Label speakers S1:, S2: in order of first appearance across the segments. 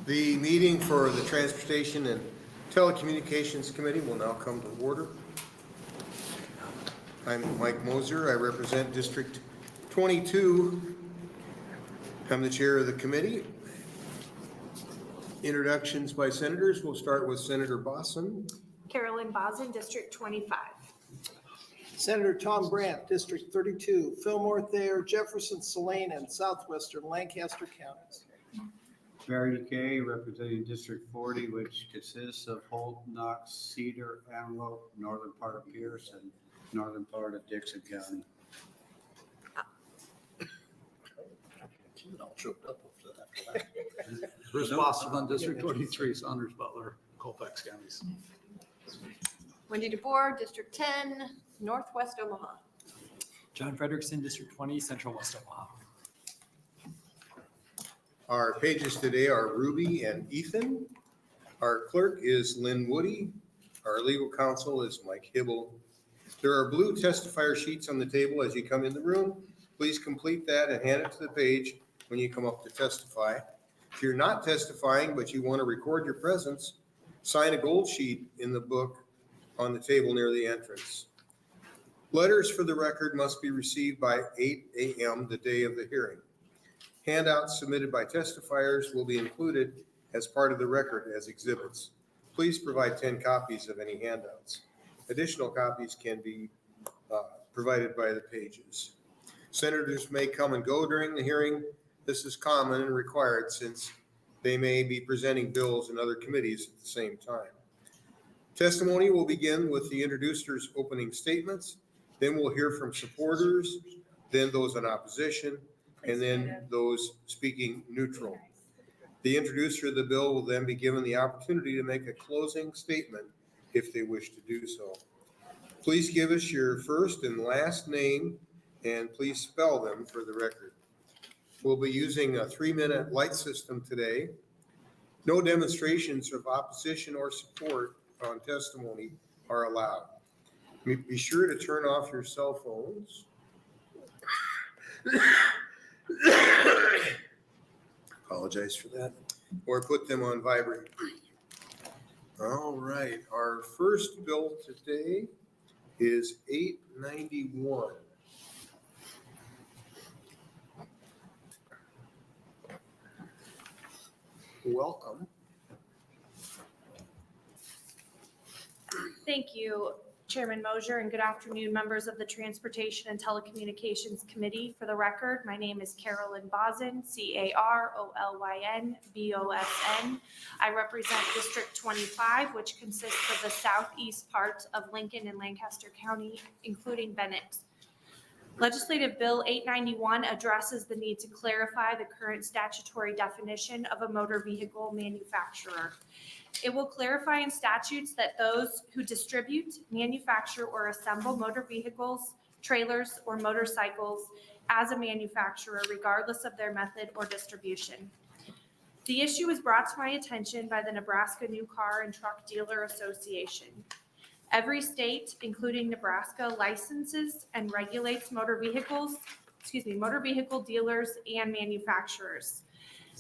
S1: The meeting for the Transportation and Telecommunications Committee will now come to order. I'm Mike Moser. I represent District 22. I'm the chair of the committee. Introductions by senators. We'll start with Senator Bosn.
S2: Carolyn Bosn, District 25.
S3: Senator Tom Brandt, District 32, Fillmore, Thayer, Jefferson, Saline, and southwestern Lancaster counties.
S4: Barry Kay, representing District 40, which consists of Holt, Knox, Cedar, Antelope, northern part of Pierce, and northern part of Dixon County.
S5: Bruce Boston, District 23, Saunders, Butler, Colfax counties.
S2: Wendy DeBoer, District 10, Northwest Omaha.
S6: John Frederickson, District 20, Central West Omaha.
S1: Our pages today are Ruby and Ethan. Our clerk is Lynn Woody. Our legal counsel is Mike Hibble. There are blue testifier sheets on the table as you come in the room. Please complete that and hand it to the page when you come up to testify. If you're not testifying, but you want to record your presence, sign a gold sheet in the book on the table near the entrance. Letters for the record must be received by 8 a.m. the day of the hearing. Handouts submitted by testifiers will be included as part of the record as exhibits. Please provide 10 copies of any handouts. Additional copies can be provided by the pages. Senators may come and go during the hearing. This is common and required since they may be presenting bills in other committees at the same time. Testimony will begin with the introducer's opening statements. Then we'll hear from supporters, then those in opposition, and then those speaking neutral. The introducer of the bill will then be given the opportunity to make a closing statement if they wish to do so. Please give us your first and last name and please spell them for the record. We'll be using a 3-minute light system today. No demonstrations of opposition or support on testimony are allowed. Be sure to turn off your cell phones. Apologize for that. Or put them on vibrate. All right, our first bill today is 891. Welcome.
S2: Thank you, Chairman Mosier, and good afternoon, members of the Transportation and Telecommunications Committee. For the record, my name is Carolyn Bosn, CAROLYN-BOSN. I represent District 25, which consists of the southeast part of Lincoln and Lancaster County, including Bennett. Legislative Bill 891 addresses the need to clarify the current statutory definition of a motor vehicle manufacturer. It will clarify in statutes that those who distribute, manufacture, or assemble motor vehicles, trailers, or motorcycles as a manufacturer, regardless of their method or distribution. The issue was brought to my attention by the Nebraska New Car and Truck Dealer Association. Every state, including Nebraska, licenses and regulates motor vehicle dealers and manufacturers.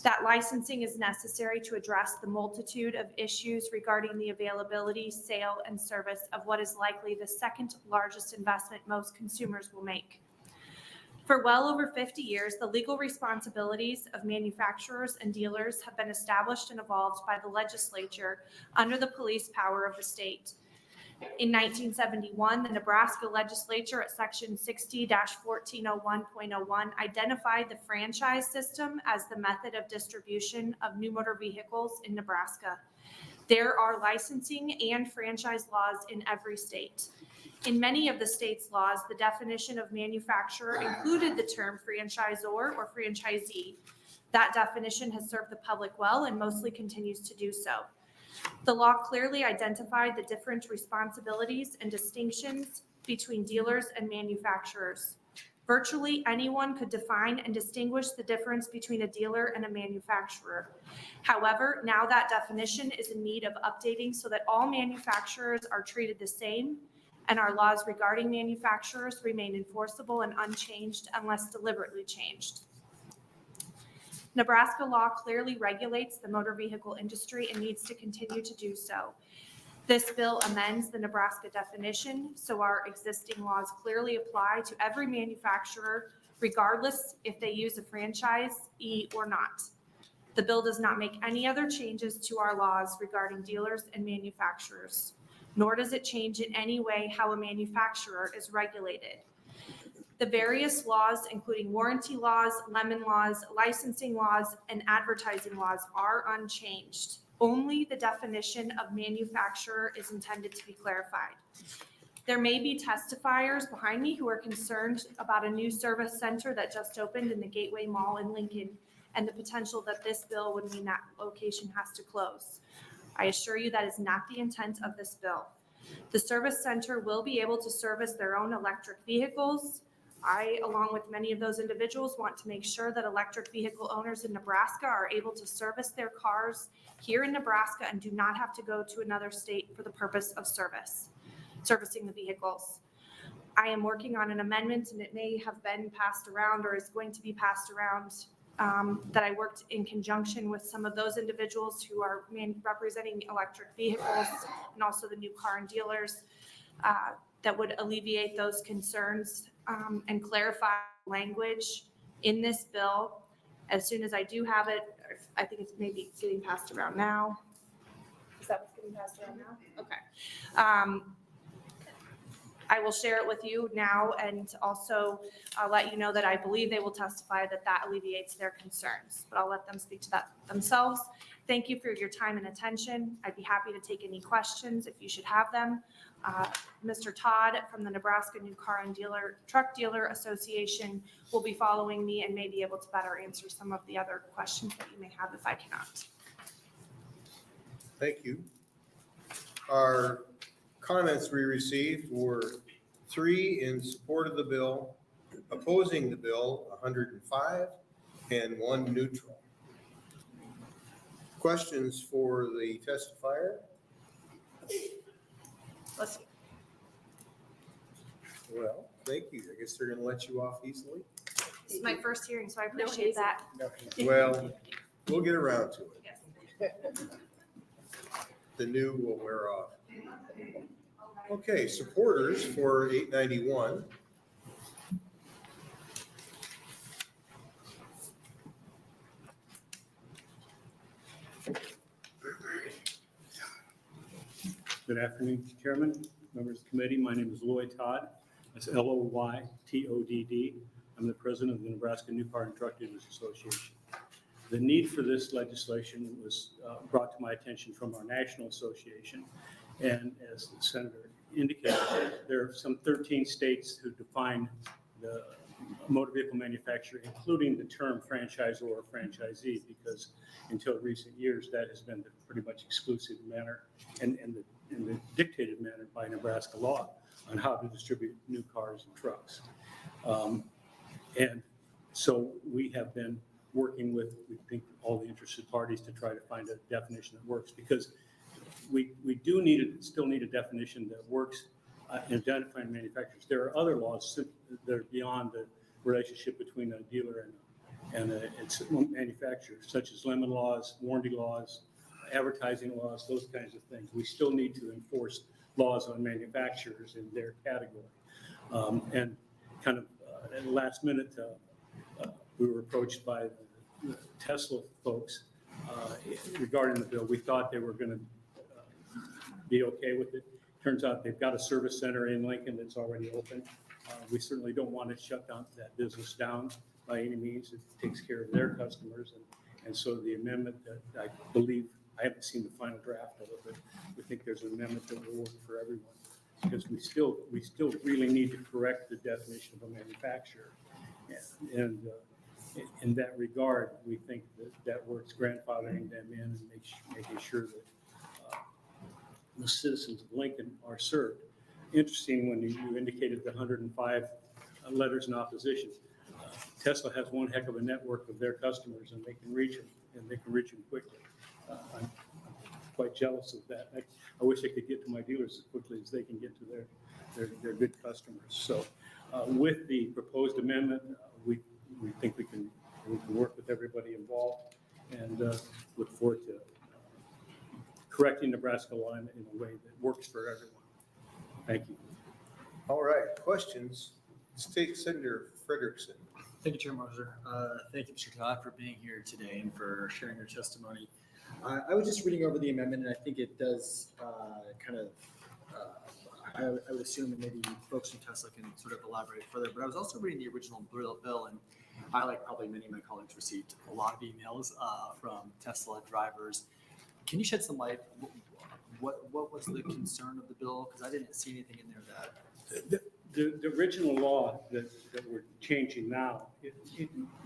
S2: That licensing is necessary to address the multitude of issues regarding the availability, sale, and service of what is likely the second largest investment most consumers will make. For well over 50 years, the legal responsibilities of manufacturers and dealers have been established and evolved by the legislature under the police power of the state. In 1971, the Nebraska Legislature at Section 60-1401.01 identified the franchise system as the method of distribution of new motor vehicles in Nebraska. There are licensing and franchise laws in every state. In many of the state's laws, the definition of manufacturer included the term franchisor or franchisee. That definition has served the public well and mostly continues to do so. The law clearly identified the different responsibilities and distinctions between dealers and manufacturers. Virtually anyone could define and distinguish the difference between a dealer and a manufacturer. However, now that definition is in need of updating so that all manufacturers are treated the same and our laws regarding manufacturers remain enforceable and unchanged unless deliberately changed. Nebraska law clearly regulates the motor vehicle industry and needs to continue to do so. This bill amends the Nebraska definition, so our existing laws clearly apply to every manufacturer, regardless if they use a franchisee or not. The bill does not make any other changes to our laws regarding dealers and manufacturers, nor does it change in any way how a manufacturer is regulated. The various laws, including warranty laws, lemon laws, licensing laws, and advertising laws, are unchanged. Only the definition of manufacturer is intended to be clarified. There may be testifiers behind me who are concerned about a new service center that just opened in the Gateway Mall in Lincoln and the potential that this bill would mean that location has to close. I assure you that is not the intent of this bill. The service center will be able to service their own electric vehicles. I, along with many of those individuals, want to make sure that electric vehicle owners in Nebraska are able to service their cars here in Nebraska and do not have to go to another state for the purpose of servicing the vehicles. I am working on an amendment, and it may have been passed around or is going to be passed around, that I worked in conjunction with some of those individuals who are representing electric vehicles and also the new car and dealers, that would alleviate those concerns and clarify language in this bill. As soon as I do have it, I think it's maybe getting passed around now. Is that what's getting passed around now? Okay. I will share it with you now and also let you know that I believe they will testify that that alleviates their concerns, but I'll let them speak to that themselves. Thank you for your time and attention. I'd be happy to take any questions if you should have them. Mr. Todd from the Nebraska New Car and Truck Dealer Association will be following me and may be able to better answer some of the other questions that you may have if I cannot.
S1: Thank you. Our comments we received were 3 in support of the bill, opposing the bill 105, and 1 neutral. Questions for the testifier?
S2: Let's see.
S1: Well, thank you. I guess they're going to let you off easily.
S2: This is my first hearing, so I appreciate that.
S1: Well, we'll get around to it.
S2: Yes.
S1: The new will wear off. Okay, supporters for 891.
S5: Good afternoon, Chairman, members of the committee. My name is Lloyd Todd. That's Lloytodd. I'm the president of the Nebraska New Car and Truck Dealers Association. The need for this legislation was brought to my attention from our national association. And as the senator indicated, there are some 13 states who define the motor vehicle manufacturer, including the term franchisor or franchisee, because until recent years, that has been the pretty much exclusive manner and the dictated manner by Nebraska law on how to distribute new cars and trucks. And so we have been working with, we think, all the interested parties to try to find a definition that works, because we still need a definition that works in identifying manufacturers. There are other laws that are beyond the relationship between a dealer and a manufacturer, such as lemon laws, warranty laws, advertising laws, those kinds of things. We still need to enforce laws on manufacturers in their category. And kind of at the last minute, we were approached by the Tesla folks regarding the bill. We thought they were going to be okay with it. Turns out they've got a service center in Lincoln that's already open. We certainly don't want to shut down that business down by any means. It takes care of their customers. And so the amendment that I believe, I haven't seen the final draft of it, but we think there's an amendment that will work for everyone, because we still really need to correct the definition of a manufacturer. And in that regard, we think that works, grandfathering them in and making sure that the citizens of Lincoln are served. Interesting when you indicated the 105 letters in opposition. Tesla has one heck of a network of their customers, and they can reach them, and they can reach them quickly. I'm quite jealous of that. I wish I could get to my dealers as quickly as they can get to their good customers. So with the proposed amendment, we think we can We can work with everybody involved and look forward to correcting Nebraska law in a way that works for everyone. Thank you.
S1: All right, questions? State Senator Frederickson.
S6: Thank you, Chair Moser. Thank you, Mr. Todd, for being here today and for sharing your testimony. I was just reading over the amendment, and I think it does I would assume that maybe folks from Tesla can sort of elaborate further, but I was also reading the original bill, and I, like probably many of my colleagues, received a lot of emails from Tesla drivers. Can you shed some light? What was the concern of the bill? Because I didn't see anything in there that.
S5: The original law that we're changing now,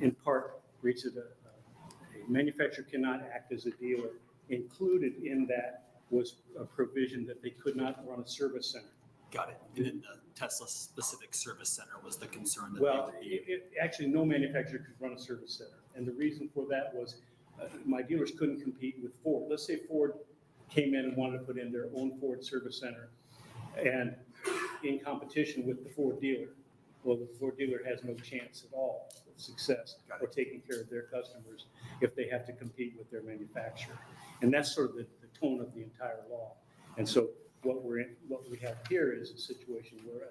S5: in part reads that a manufacturer cannot act as a dealer. Included in that was a provision that they could not run a service center.
S6: Got it. And then the Tesla specific service center was the concern that
S5: Well,
S6: they were.
S5: actually, no manufacturer could run a service center. And the reason for that was my dealers couldn't compete with Ford. Let's say Ford came in and wanted to put in their own Ford service center and in competition with the Ford dealer. Well, the Ford dealer has no chance at all of success or taking care of their customers if they have to compete with their manufacturer. And that's sort of the tone of the entire law. And so what we have here is a situation where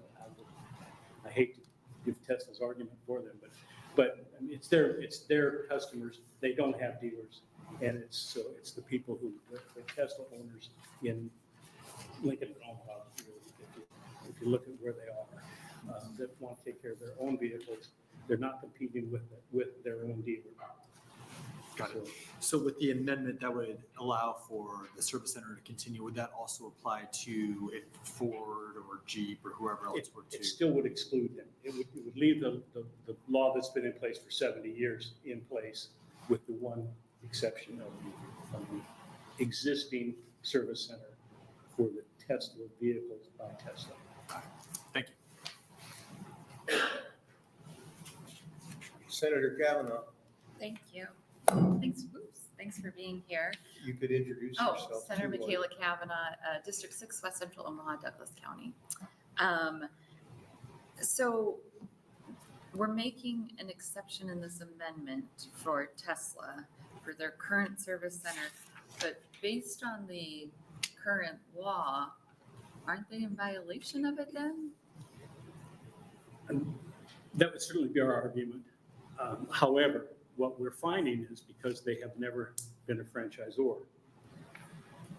S5: I hate to give Tesla's argument for them, but I mean, it's their customers. They don't have dealers, and it's the people who the Tesla owners in Lincoln and Omaha. If you look at where they are, that want to take care of their own vehicles, they're not competing with their own dealer.
S6: Got it. So with the amendment that would allow for the service center to continue, would that also apply to if Ford or Jeep or whoever else were to?
S5: It still would exclude them. It would leave the law that's been in place for 70 years in place, with the one exception of the existing service center for the Tesla vehicles by Tesla.
S6: Thank you.
S1: Senator Kavanaugh,
S7: Thank you. Thanks for being here.
S1: you could introduce
S7: Oh,
S1: yourself.
S7: Senator
S1: too.
S7: Michaela Kavanaugh, District 6, West Central Omaha, Douglas County. So we're making an exception in this amendment for Tesla for their current service center, but based on the current law, aren't they in violation of it then?
S5: That would certainly be our argument. However, what we're finding is because they have never been a franchisor,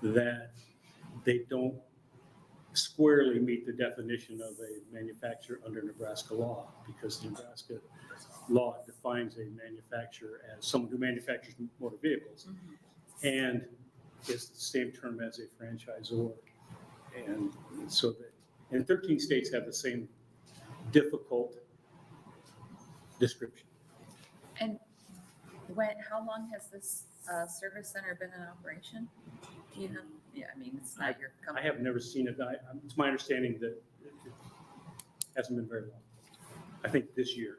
S5: that they don't squarely meet the definition of a manufacturer under Nebraska law, because Nebraska law defines a manufacturer as someone who manufactures motor vehicles, and it's the same term as a franchisor. And so that, and 13 states have the same difficult description.
S7: And how long has this service center been in operation? Do you have, yeah, I mean, it's not your
S5: I
S7: company.
S5: have never seen it. It's my understanding that it hasn't been very long. I think this year.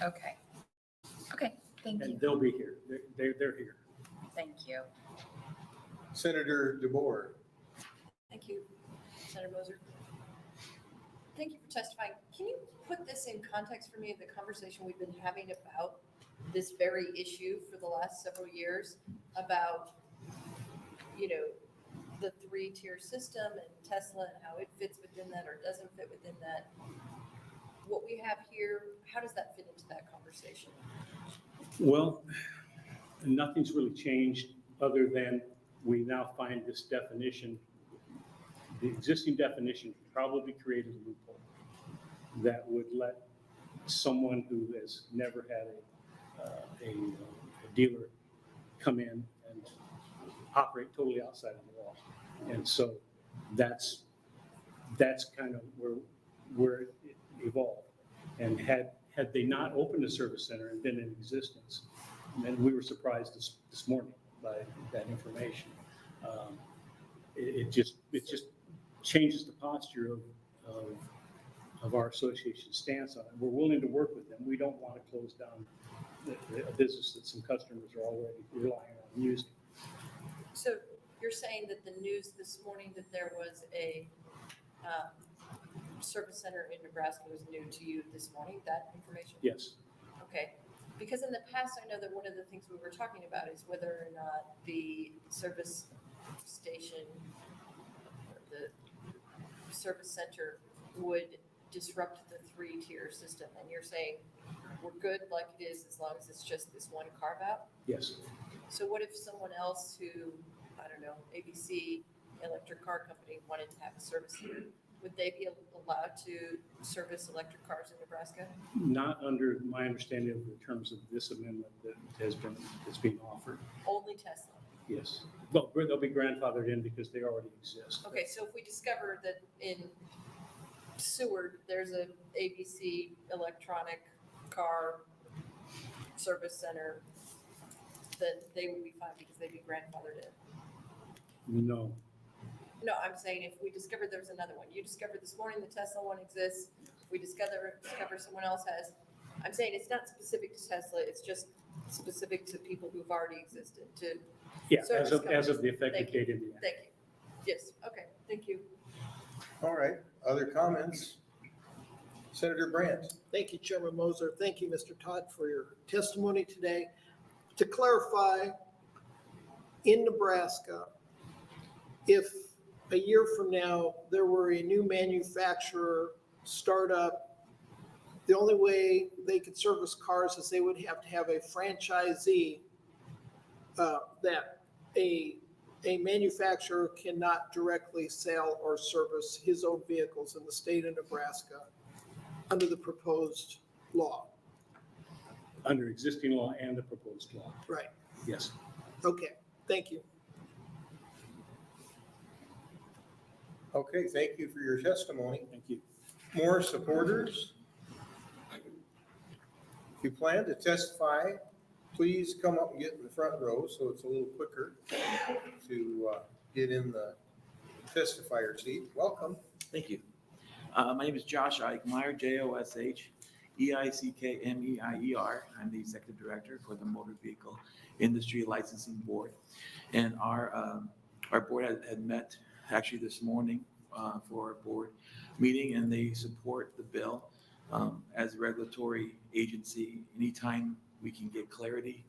S7: Okay. Okay, thank
S5: And
S7: you.
S5: they'll be here. They're here.
S7: Thank you.
S1: Senator DeBoer.
S8: Thank you, Senator Moser. Thank you for testifying. Can you put this in context for me of the conversation we've been having about this very issue for the last several years about, the three-tier system and Tesla and how it fits within that or doesn't fit within that? What we have here, how does that fit into that conversation?
S5: Well, nothing's really changed other than we now find this definition. The existing definition probably created a loophole that would let someone who has never had a dealer come in and operate totally outside of the law. And so that's kind of where it evolved. And had they not opened a service center and been in existence, and we were surprised this morning by that information. It just changes the posture of our association's stance on it. We're willing to work with them. We don't want to close down a business that some customers are already relying on using.
S8: So you're saying that the news this morning that there was a service center in Nebraska was new to you this morning, that information?
S5: Yes.
S8: Okay. Because in the past, I know that one of the things we were talking about is whether or not the service station, or the service center would disrupt the three-tier system. And you're saying we're good like it is as long as it's just this one carve-out?
S5: Yes.
S8: So what if someone else who, I don't know, ABC Electric Car Company wanted to have a service here? Would they be allowed to service electric cars in Nebraska?
S5: Not under my understanding of the terms of this amendment that's being offered.
S8: Only Tesla?
S5: Yes. Well, they'll be grandfathered in because they already exist.
S8: Okay, so if we discover that in Seward, there's a ABC electronic car service center, then they would be fine because they'd be grandfathered in?
S5: No.
S8: No, I'm saying if we discovered there was another one, you discovered this morning the Tesla one exists, we discover someone else has, I'm saying it's not specific to Tesla, it's just specific to people who've already existed, to,
S5: Yeah,
S8: Service
S5: as of the
S8: companies.
S5: effective date in the act.
S8: thank you. Yes, okay, thank you.
S1: All right, other comments? Senator Brandt?
S3: Thank you, Chairman Moser. Thank you, Mr. Todd, for your testimony today. To clarify, in Nebraska, if a year from now, there were a new manufacturer, startup, the only way they could service cars is they would have to have a franchisee that a manufacturer cannot directly sell or service his own vehicles in the state of Nebraska under the proposed law.
S5: Under existing law and the proposed law.
S3: Right.
S5: Yes.
S3: Okay, thank you.
S1: Okay, thank you for your testimony.
S5: Thank you.
S1: More supporters? If you plan to testify, please come up and get in the front row so it's a little quicker to get in the testifier seat. Welcome.
S9: Thank you. My name is Josh Eichmeyer, Josh-Eichmeier. I'm the Executive Director for the Motor Vehicle Industry Licensing Board. And our board had met actually this morning for a board meeting, and they support the bill. As a regulatory agency, anytime we can get clarity,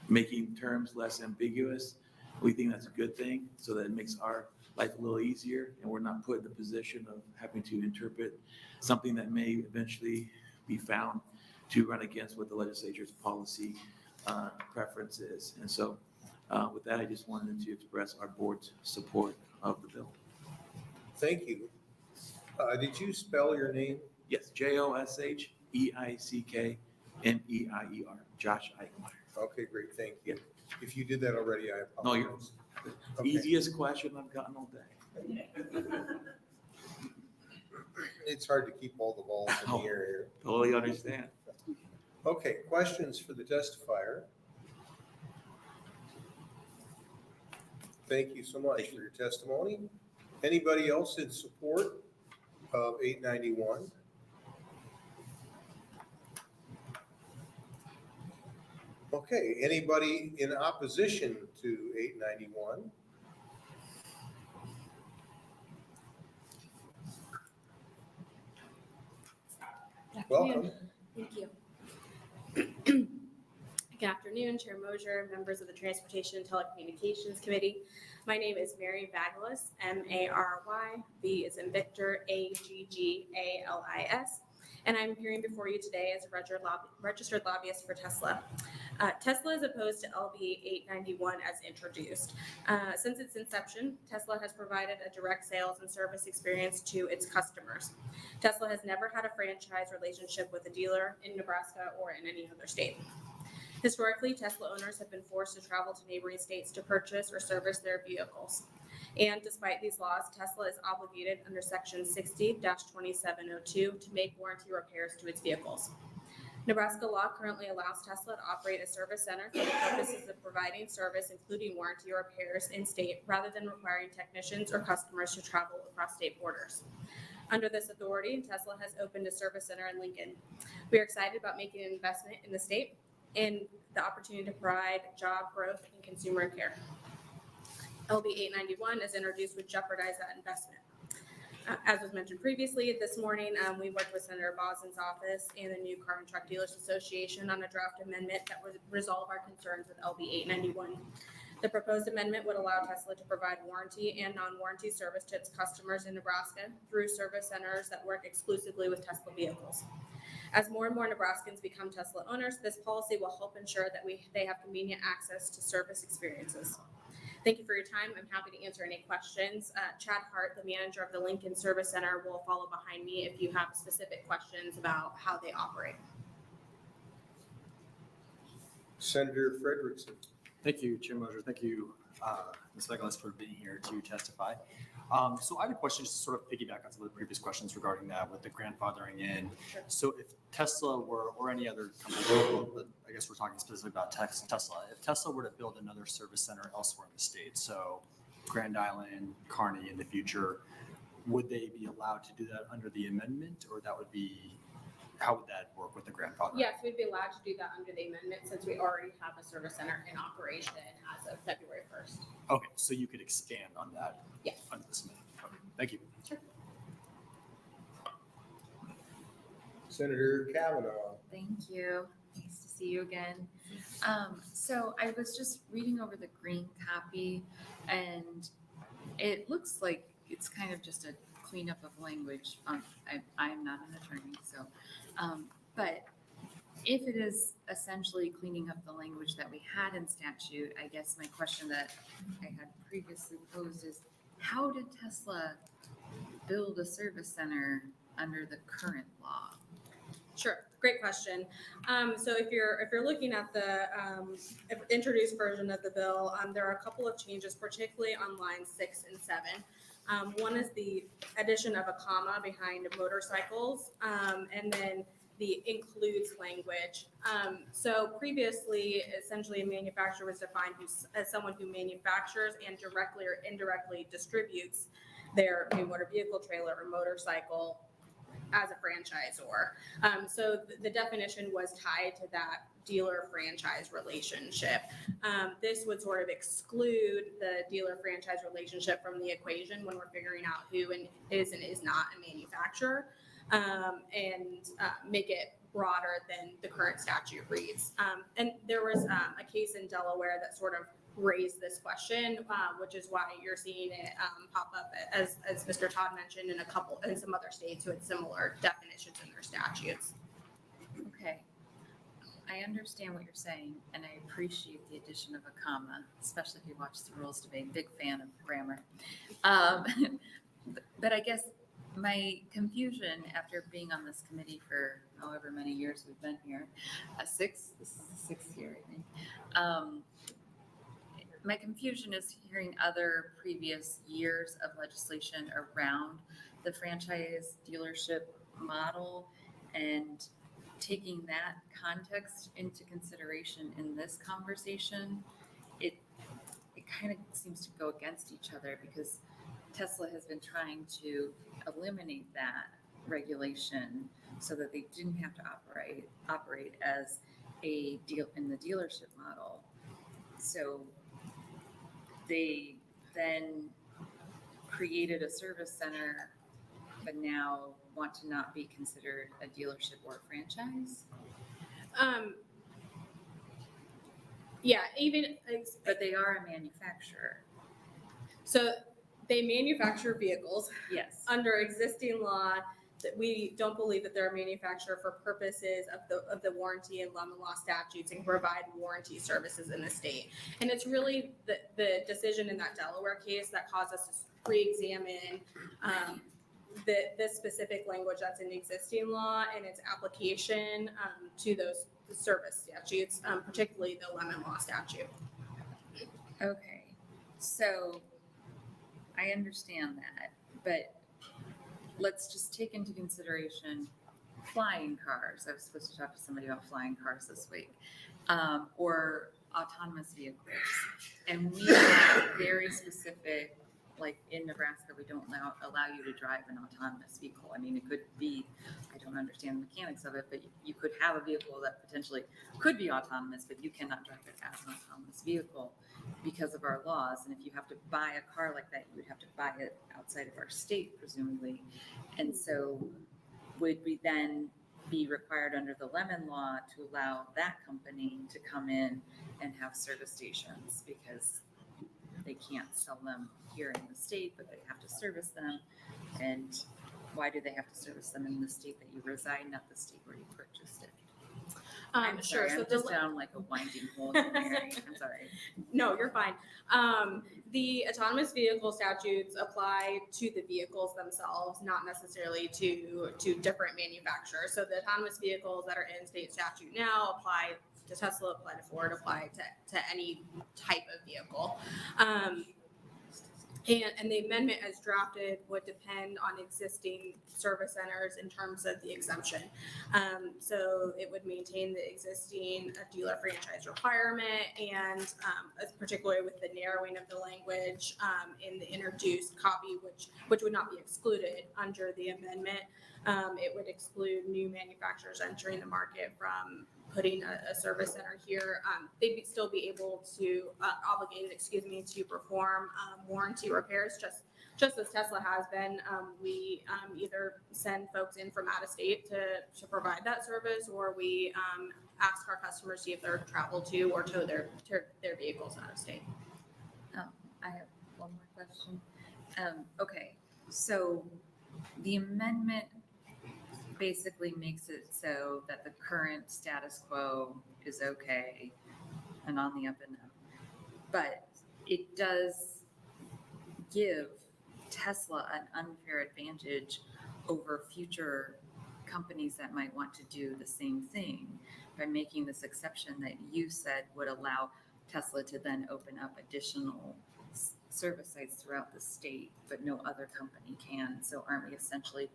S9: making terms less ambiguous, we think that's a good thing, so that it makes our life a little easier, and we're not put in the position of having to interpret something that may eventually be found to run against what the legislature's policy preference is. And so with that, I just wanted to express our board's support of the bill.
S1: Thank you. Did you spell your name?
S9: Yes, Josheickmeier, Josh Eichmeier.
S1: Okay, great, thank you. If you did that already, I
S9: No, you're,
S1: apologize. Okay.
S9: easiest question I've gotten all day.
S1: It's hard to keep all the balls in the air here.
S9: Totally understand.
S1: Okay, questions for the testifier? Thank you so much for your testimony. Anybody else in support of 891? Okay, anybody in opposition to 891? Welcome.
S10: Thank you. Good afternoon, Chair Mosier, members of the Transportation and Telecommunications Committee. My name is Mary Vagalis, M-A-R-Y, V is in Victor, A-G-G-A-L-I-S, and I'm appearing before you today as a registered lobbyist for Tesla. Tesla is opposed to LB 891 as introduced. Since its inception, Tesla has provided a direct sales and service experience to its customers. Tesla has never had a franchise relationship with a dealer in Nebraska or in any other state. Historically, Tesla owners have been forced to travel to neighboring states to purchase or service their vehicles. And despite these laws, Tesla is obligated under Section 60-2702 to make warranty repairs to its vehicles. Nebraska law currently allows Tesla to operate a service center for the purposes of providing service, including warranty repairs in state, rather than requiring technicians or customers to travel across state borders. Under this authority, Tesla has opened a service center in Lincoln. We are excited about making an investment in the state and the opportunity to provide job growth and consumer care. LB 891, as introduced, would jeopardize that investment. As was mentioned previously, this morning, we worked with Senator Bosn's office and the New Car and Truck Dealers Association on a draft amendment that would resolve our concerns with LB 891. The proposed amendment would allow Tesla to provide warranty and non-warranty service to its customers in Nebraska through service centers that work exclusively with Tesla vehicles. As more and more Nebraskans become Tesla owners, this policy will help ensure that they have convenient access to service experiences. Thank you for your time. I'm happy to answer any questions. Chad Hart, the manager of the Lincoln Service Center, will follow behind me if you have specific questions about how they operate.
S1: Senator Frederickson.
S6: Thank you, Chair Moser. Thank you, Ms. Douglas, for being here to testify. So I have a question just to sort of piggyback on some of the previous questions regarding that with the grandfathering in.
S10: Sure.
S6: So if Tesla were, or any other company, but I guess we're talking specifically about Tesla, if Tesla were to build another service center elsewhere in the state, so Grand Island, Kearney in the future, would they be allowed to do that under the amendment, or that would be, how would that work with the grandfather?
S10: Yes, we'd be allowed to do that under the amendment since we already have a service center in operation as of February 1st.
S6: Okay, so you could expand on that?
S10: Yes.
S6: Under this amendment. Okay, thank you.
S10: Sure.
S1: Senator Kavanaugh.
S7: Thank you. Nice to see you again. So I was just reading over the green copy, and it looks like it's kind of just a cleanup of language. I am not an attorney, so, but if it is essentially cleaning up the language that we had in statute, I guess my question that I had previously posed is, how did Tesla build a service center under the current law?
S10: Sure, great question. So if you're looking at the introduced version of the bill, there are a couple of changes, particularly on lines 6 and 7. One is the addition of a comma behind motorcycles, and then the includes language. So previously, essentially, a manufacturer was defined as someone who manufactures and directly or indirectly distributes their new motor vehicle, trailer, or motorcycle as a franchisor. So the definition was tied to that dealer-franchise relationship. This would sort of exclude the dealer-franchise relationship from the equation when we're figuring out who is and is not a manufacturer, and make it broader than the current statute reads. And there was a case in Delaware that sort of raised this question, which is why you're seeing it pop up, as Mr. Todd mentioned, in some other states who had similar definitions in their statutes.
S7: Okay. I understand what you're saying, and I appreciate the addition of a comma, especially if you watch the rules debate. Big fan of grammar. But I guess my confusion after being on this committee for however many years we've been here, 6, this is the 6th year, I think. My confusion is hearing other previous years of legislation around the franchise dealership model and taking that context into consideration in this conversation. It kind of seems to go against each other because Tesla has been trying to eliminate that regulation so that they didn't have to operate as a deal in the dealership model. So they then created a service center, but now want to not be considered a dealership or a franchise?
S10: Yeah,
S7: But they are a manufacturer.
S10: so they manufacture vehicles.
S7: Yes.
S10: Under existing law, that we don't believe that they're a manufacturer for purposes of the warranty and lemon law statutes and provide warranty services in the state. And it's really the decision in that Delaware case that caused us to re-examine the specific language that's in the existing law and its application to those service statutes, particularly the lemon law statute.
S7: Okay, so I understand that, but let's just take into consideration flying cars. I was supposed to talk to somebody about flying cars this week, or autonomous vehicles. And we have very specific, like in Nebraska, we don't allow you to drive an autonomous vehicle. I mean, it could be, I don't understand the mechanics of it, but you could have a vehicle that potentially could be autonomous, but you cannot drive it as an autonomous vehicle because of our laws. And if you have to buy a car like that, you would have to buy it outside of our state, presumably. And so would we then be required under the Lemon Law to allow that company to come in and have service stations because they can't sell them here in the state, but they have to service them? And why do they have to service them in the state that you reside, not the state where you purchased it? I'm
S10: Sure.
S7: sorry,
S10: So
S7: I'm just down like a winding hole here, Mary. I'm sorry.
S10: No, you're fine. The autonomous vehicle statutes apply to the vehicles themselves, not necessarily to different manufacturers. So the autonomous vehicles that are in state statute now apply to Tesla, apply to Ford, apply to any type of vehicle. And the amendment as drafted would depend on existing service centers in terms of the exemption. So it would maintain the existing dealer franchise requirement and particularly with the narrowing of the language in the introduced copy, which would not be excluded under the amendment. It would exclude new manufacturers entering the market from putting a service center here. They'd still be able to, obligated, to perform warranty repairs, just as Tesla has been. We either send folks in from out of state to provide that service, or we ask our customers to see if they're travel to or tow their vehicles out of state.
S7: I have one more question. Okay, so the amendment basically makes it so that the current status quo is okay and on the up and up. But it does give Tesla an unfair advantage over future companies that might want to do the same thing by making this exception that you said would allow Tesla to then open up additional service sites throughout the state, but no other company can. So aren't we essentially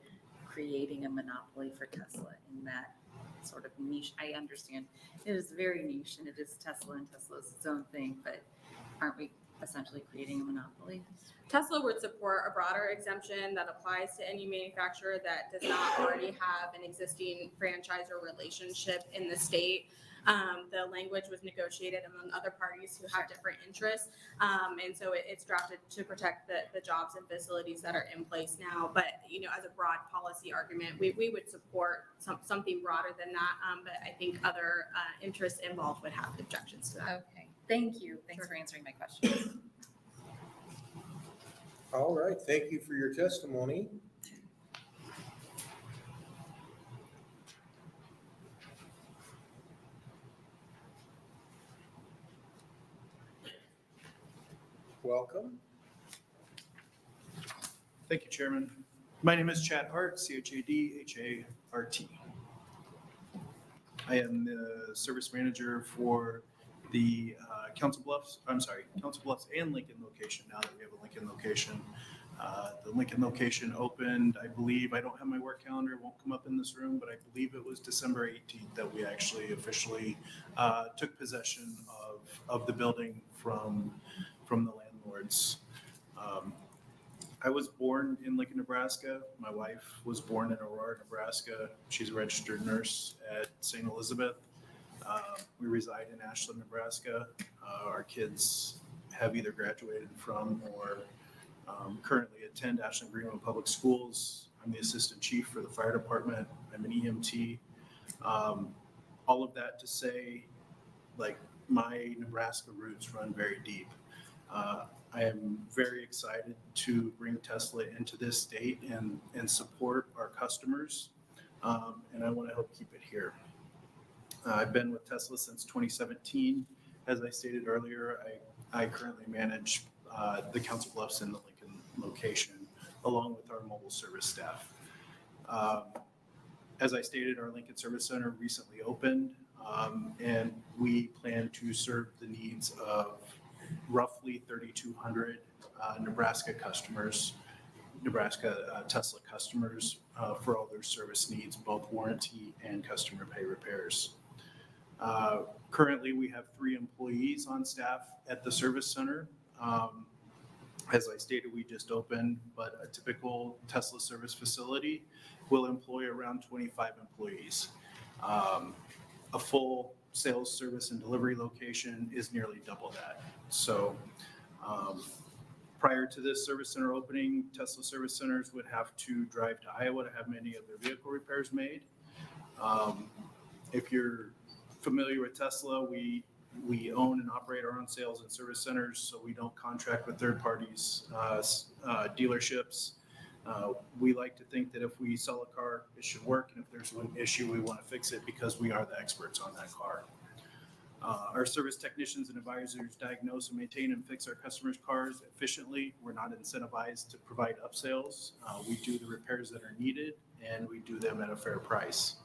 S7: creating a monopoly for Tesla in that sort of niche? I understand it is very niche and it is Tesla, and Tesla is its own thing, but aren't we essentially creating a monopoly?
S10: Tesla would support a broader exemption that applies to any manufacturer that does not already have an existing franchise or relationship in the state. The language was negotiated among other parties who have different interests. And so it's drafted to protect the jobs and facilities that are in place now. But, as a broad policy argument, we would support something broader than that. But I think other interests involved would have objections to that.
S7: Okay, thank you. Thanks for answering my questions.
S1: All right, thank you for your testimony. Welcome.
S11: Thank you, Chairman. My name is Chad Hart, C-H-A-D-H-A-R-T. I am the service manager for the Council Bluffs and Lincoln location, now that we have a Lincoln location. The Lincoln location opened, I believe, I don't have my work calendar, it won't come up in this room, but I believe it was December 18th that we actually officially took possession of the building from the landlords. I was born in Lincoln, Nebraska. My wife was born in Aurora, Nebraska. She's a registered nurse at St. Elizabeth. We reside in Ashland, Nebraska. Our kids have either graduated from or currently attend Ashland Greenwood Public Schools. I'm the assistant chief for the fire department. I'm an EMT. All of that to say, like, my Nebraska roots run very deep. I am very excited to bring Tesla into this state and support our customers, and I want to help keep it here. I've been with Tesla since 2017. As I stated earlier, I currently manage the Council Bluffs and the Lincoln location, along with our mobile service staff. As I stated, our Lincoln Service Center recently opened, and we plan to serve the needs of roughly 3,200 Nebraska customers, Tesla customers, for all their service needs, both warranty and customer pay repairs. Currently, we have 3 employees on staff at the service center. As I stated, we just opened, but a typical Tesla service facility will employ around 25 employees. A full sales, service, and delivery location is nearly double that. So prior to this service center opening, Tesla service centers would have to drive to Iowa to have many of their vehicle repairs made. If you're familiar with Tesla, we own and operate our own sales and service centers, so we don't contract with third parties, dealerships. We like to think that if we sell a car, it should work, and if there's an issue, we want to fix it because we are the experts on that car. Our service technicians and advisors diagnose and maintain and fix our customers' cars efficiently. We're not incentivized to provide upsells. We do the repairs that are needed, and we do them at a fair price.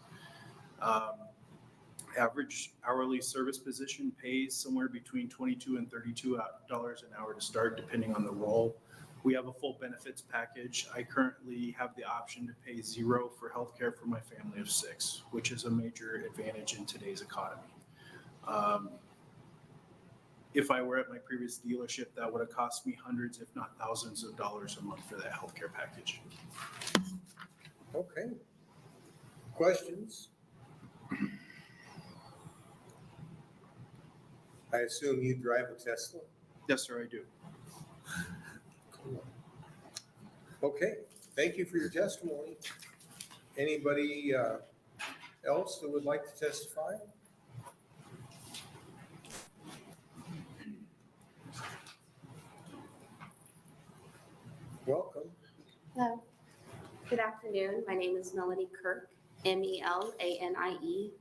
S11: Average hourly service position pays somewhere between $22 and $32 an hour to start, depending on the role. We have a full benefits package. I currently have the option to pay $0 for healthcare for my family of 6, which is a major advantage in today's economy. If I were at my previous dealership, that would have cost me hundreds, if not thousands of dollars a month for that healthcare package.
S1: Okay. Questions? I assume you drive a Tesla?
S11: Yes, sir, I do.
S1: Cool. Okay, thank you for your testimony. Anybody else that would like to testify? Welcome.
S12: Hello. Good afternoon. My name is Melanie Kirk, MELANIEKIRK,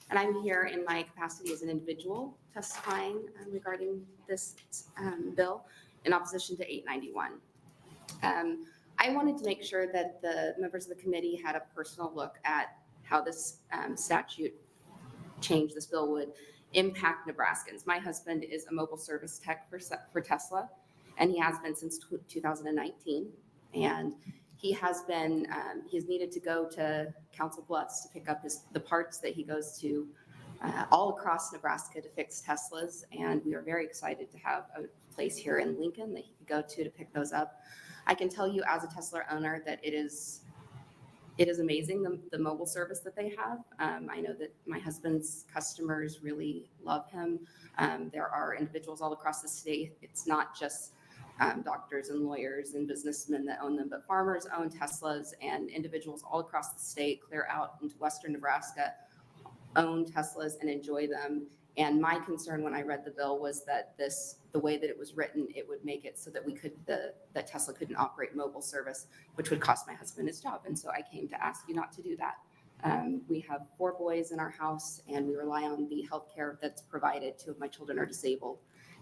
S12: and I'm here in my capacity as an individual testifying regarding this bill in opposition to 891. I wanted to make sure that the members of the committee had a personal look at how this statute change, this bill would impact Nebraskans. My husband is a mobile service tech for Tesla, and he has been since 2019. And he has been, he's needed to go to Council Bluffs to pick up the parts that he goes to all across Nebraska to fix Teslas. And we are very excited to have a place here in Lincoln that he could go to pick those up. I can tell you as a Tesla owner that it is amazing, the mobile service that they have. I know that my husband's customers really love him. There are individuals all across the state. It's not just doctors and lawyers and businessmen that own them, but farmers own Teslas, and individuals all across the state, clear out into western Nebraska, own Teslas and enjoy them. And my concern when I read the bill was that the way that it was written, it would make it so that that Tesla couldn't operate mobile service, which would cost my husband his job. And so I came to ask you not to do that. We have 4 boys in our house, and we rely on the health care that's provided. 2 of my children are disabled,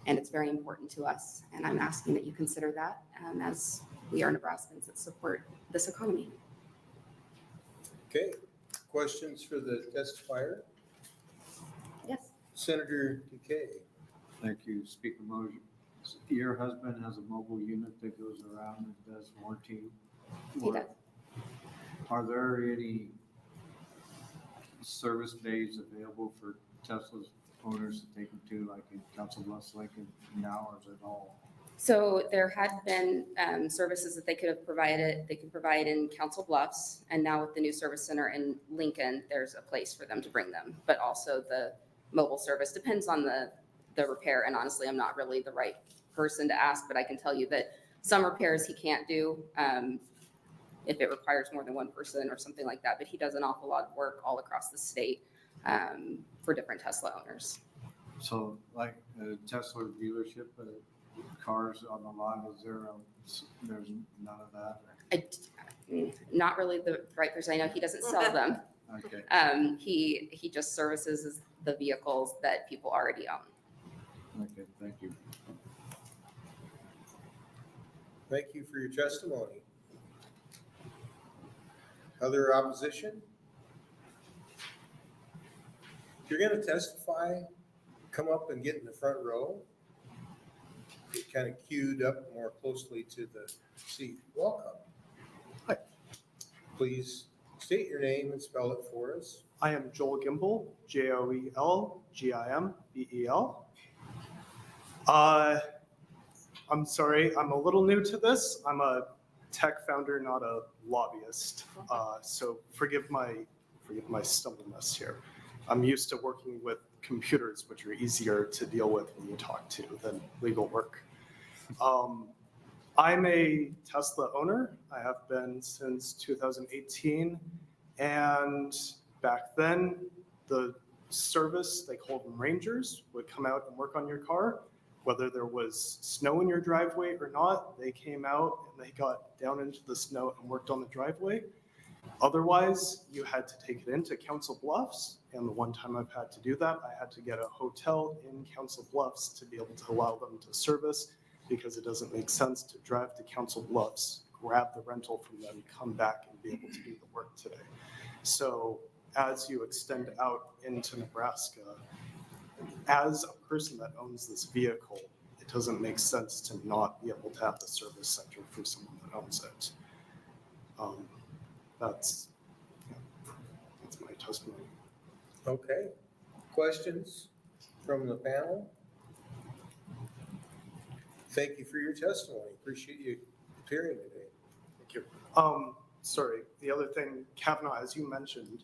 S12: and it's very important to us. And I'm asking that you consider that as we are Nebraskans that support this economy.
S1: Okay, questions for the testifier?
S12: Yes.
S1: Senator Decay.
S4: Thank you, Speaker Mosier. Your husband has a mobile unit that goes around and does warranty
S12: He
S4: work.
S12: does.
S4: Are there any service days available for Tesla's owners to take them to, like in Council Bluffs, Lincoln now, or is it all?
S12: So there had been services that they could have provided, they could provide in Council Bluffs, and now with the new service center in Lincoln, there's a place for them to bring them. But also the mobile service depends on the repair, and honestly, I'm not really the right person to ask, but I can tell you that some repairs he can't do if it requires more than one person or something like that, but he does an awful lot of work all across the state for different Tesla owners.
S4: So like a Tesla dealership, cars on the lot, there's none of that?
S12: Not really the right person. I know he doesn't sell them.
S4: Okay.
S12: He just services the vehicles that people already own.
S4: Okay, thank you.
S1: Thank you for your testimony. Other opposition? If you're going to testify, come up and get in the front row. Get kind of queued up more closely to the seat. Welcome.
S13: Hi.
S1: Please state your name and spell it for us.
S13: I am Joel Gimbel, Joelgimbel. I'm sorry, I'm a little new to this. I'm a tech founder, not a lobbyist. So forgive my stumbleness here. I'm used to working with computers, which are easier to deal with when you talk to than legal work. I'm a Tesla owner. I have been since 2018. And back then, the service, they called them Rangers, would come out and work on your car. Whether there was snow in your driveway or not, they came out and they got down into the snow and worked on the driveway. Otherwise, you had to take it into Council Bluffs. And the one time I've had to do that, I had to get a hotel in Council Bluffs to be able to allow them to service, because it doesn't make sense to drive to Council Bluffs, grab the rental from them, come back and be able to do the work today. So as you extend out into Nebraska, as a person that owns this vehicle, it doesn't make sense to not be able to have the service center for someone that owns it. That's my testimony.
S1: Okay. Questions from the panel? Thank you for your testimony. Appreciate you appearing today.
S13: Thank you. Sorry, the other thing, Kavanaugh, as you mentioned,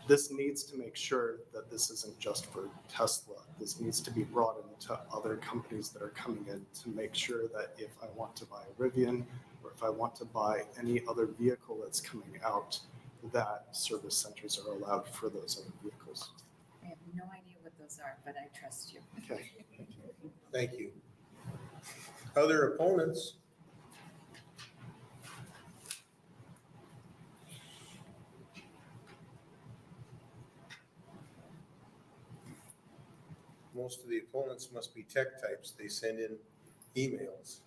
S13: this needs to make sure that this isn't just for Tesla. This needs to be brought into other companies that are coming in to make sure that if I want to buy a Rivian or if I want to buy any other vehicle that's coming out, that service centers are allowed for those other vehicles.
S7: I have no idea what those are, but I trust you.
S13: Okay.
S1: Thank you. Other opponents? Most of the opponents must be tech types. They send in emails.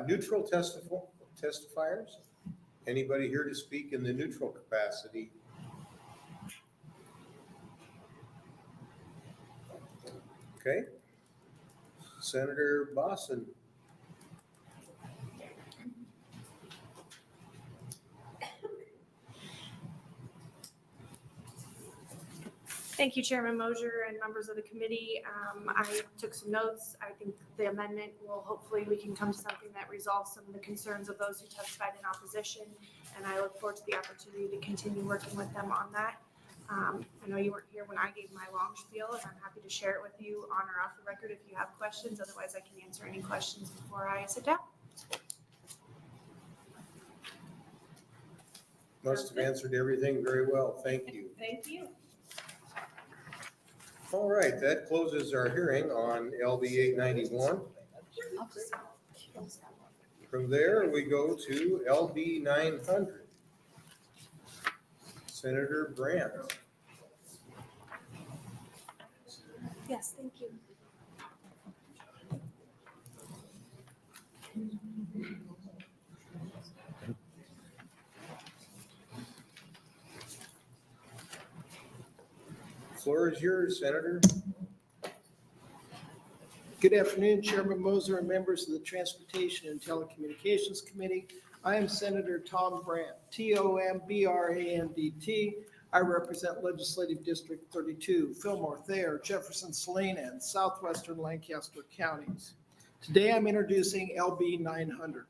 S1: Neutral testifiers? Anybody here to speak in the neutral capacity? Okay. Senator Bosn.
S2: Thank you, Chairman Mosier and members of the committee. I took some notes. I think the amendment will, hopefully we can come to something that resolves some of the concerns of those who testified in opposition. And I look forward to the opportunity to continue working with them on that. I know you weren't here when I gave my long spiel, and I'm happy to share it with you on or off the record if you have questions. Otherwise, I can answer any questions before I sit down.
S1: Must have answered everything very well. Thank you.
S2: Thank you.
S1: All right, that closes our hearing on LB 891. From there, we go to LB 900. Senator Brandt.
S2: Yes, thank you.
S1: Floor is yours, Senator.
S3: Good afternoon, Chairman Moser and members of the Transportation and Telecommunications Committee. I am Senator Tom Brandt, T-O-M-B-R-A-N-D-T. I represent Legislative District 32, Fillmore, Thayer, Jefferson, Salina, and southwestern Lancaster counties. Today I'm introducing LB 900.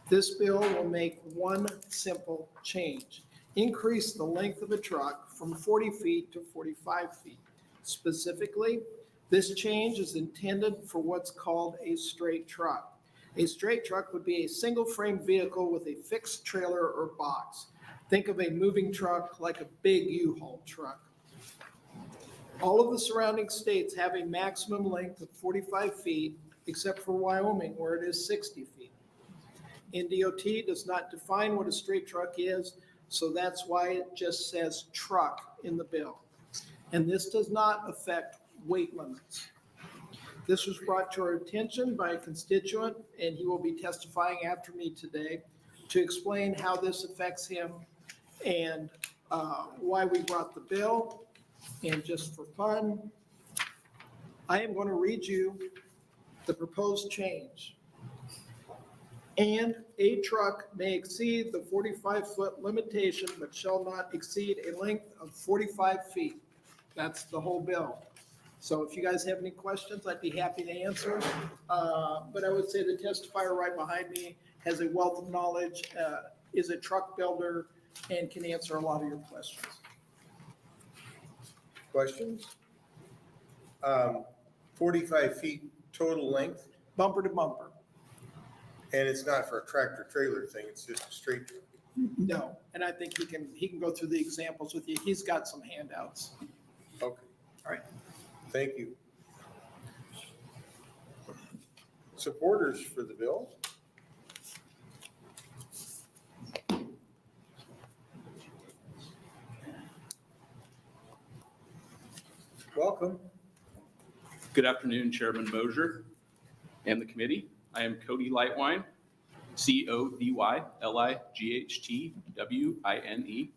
S3: This bill will make one simple change: increase the length of a truck from 40 feet to 45 feet. Specifically, this change is intended for what's called a straight truck. A straight truck would be a single frame vehicle with a fixed trailer or box. Think of a moving truck like a big U-Haul truck. All of the surrounding states have a maximum length of 45 feet, except for Wyoming, where it is 60 feet. NDOT does not define what a straight truck is, so that's why it just says truck in the bill. And this does not affect weight limits. This was brought to our attention by a constituent, and he will be testifying after me today to explain how this affects him and why we brought the bill. And just for fun, I am going to read you the proposed change. And a truck may exceed the 45-foot limitation, but shall not exceed a length of 45 feet. That's the whole bill. So if you guys have any questions, I'd be happy to answer. But I would say the testifier right behind me has a wealth of knowledge, is a truck builder, and can answer a lot of your questions.
S1: Questions? 45 feet total length,
S3: Bumper to bumper.
S1: and it's not for a tractor trailer thing, it's just a straight truck.
S3: No, and I think he can go through the examples with you. He's got some handouts.
S1: Okay.
S3: All right.
S1: Thank you. Supporters for the bill? Welcome.
S14: Good afternoon, Chairman Mosier and the committee. I am Cody Lightwine, CODYLIGHTWINE.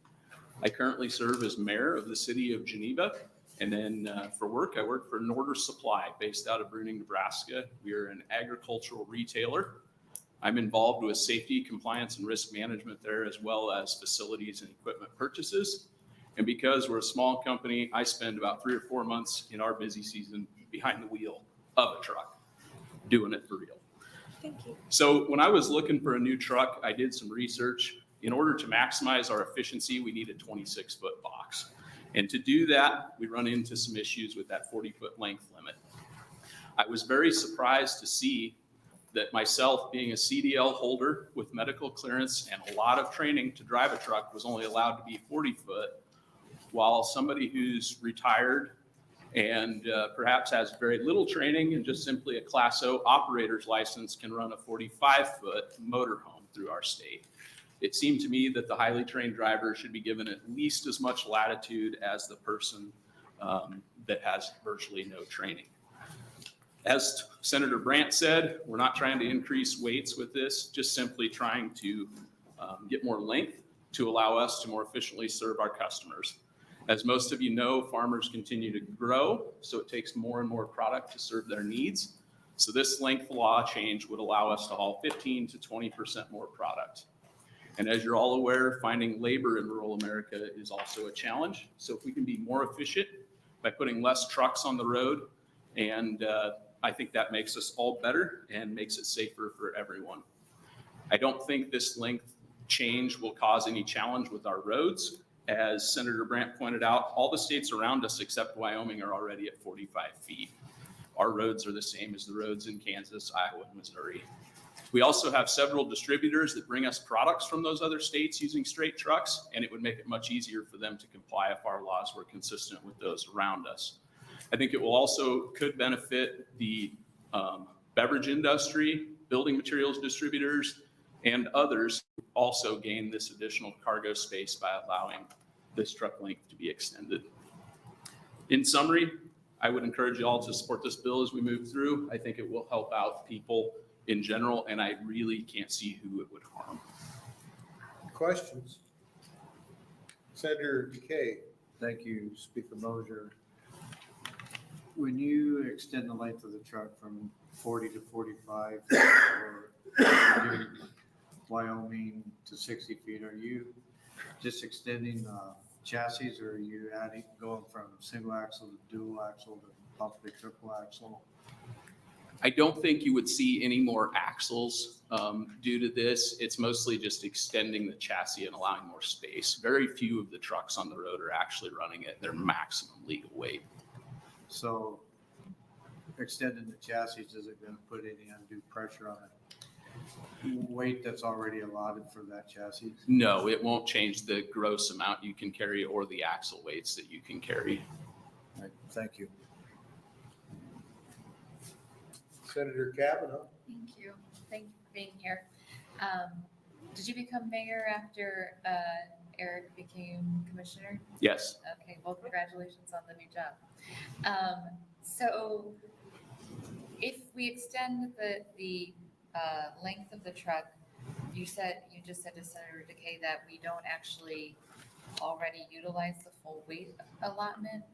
S14: I currently serve as mayor of the city of Geneva. And then for work, I work for Norder Supply based out of Bruning, Nebraska. We are an agricultural retailer. I'm involved with safety, compliance, and risk management there, as well as facilities and equipment purchases. And because we're a small company, I spend about 3 or 4 months in our busy season behind the wheel of a truck, doing it for real.
S2: Thank you.
S14: So when I was looking for a new truck, I did some research. In order to maximize our efficiency, we need a 26-foot box. And to do that, we run into some issues with that 40-foot length limit. I was very surprised to see that myself, being a CDL holder with medical clearance and a lot of training to drive a truck, was only allowed to be 40 foot, while somebody who's retired and perhaps has very little training and just simply a Class O operator's license can run a 45-foot motorhome through our state. It seemed to me that the highly trained driver should be given at least as much latitude as the person that has virtually no training. As Senator Brandt said, we're not trying to increase weights with this, just simply trying to get more length to allow us to more efficiently serve our customers. As most of you know, farmers continue to grow, so it takes more and more product to serve their needs. So this length law change would allow us to haul 15 to 20% more product. And as you're all aware, finding labor in rural America is also a challenge. So if we can be more efficient by putting less trucks on the road, and I think that makes us all better and makes it safer for everyone. I don't think this length change will cause any challenge with our roads. As Senator Brandt pointed out, all the states around us except Wyoming are already at 45 feet. Our roads are the same as the roads in Kansas, Iowa, and Missouri. We also have several distributors that bring us products from those other states using straight trucks, and it would make it much easier for them to comply if our laws were consistent with those around us. I think it will also could benefit the beverage industry, building materials distributors, and others who also gain this additional cargo space by allowing this truck length to be extended. In summary, I would encourage you all to support this bill as we move through. I think it will help out people in general, and I really can't see who it would harm.
S1: Questions? Senator DeKay.
S4: Thank you, Speaker Mosier. When you extend the length of the truck from 40 to 45 or Wyoming to 60 feet, are you just extending chassis, or are you going from single axle to dual axle to possibly triple axle?
S14: I don't think you would see any more axles due to this. It's mostly just extending the chassis and allowing more space. Very few of the trucks on the road are actually running at their maximum legal weight.
S4: So extending the chassis, is it going to put any undue pressure on it? Weight that's already allotted for that chassis?
S14: No, it won't change the gross amount you can carry or the axle weights that you can carry.
S4: All right, thank you.
S1: Senator Kavanaugh.
S7: Thank you. Thank you for being here. Did you become mayor after Eric became commissioner?
S14: Yes.
S7: Okay, well, congratulations on the new job. So if we extend the length of the truck, you just said to Senator DeKay that we don't actually already utilize the full weight allotment.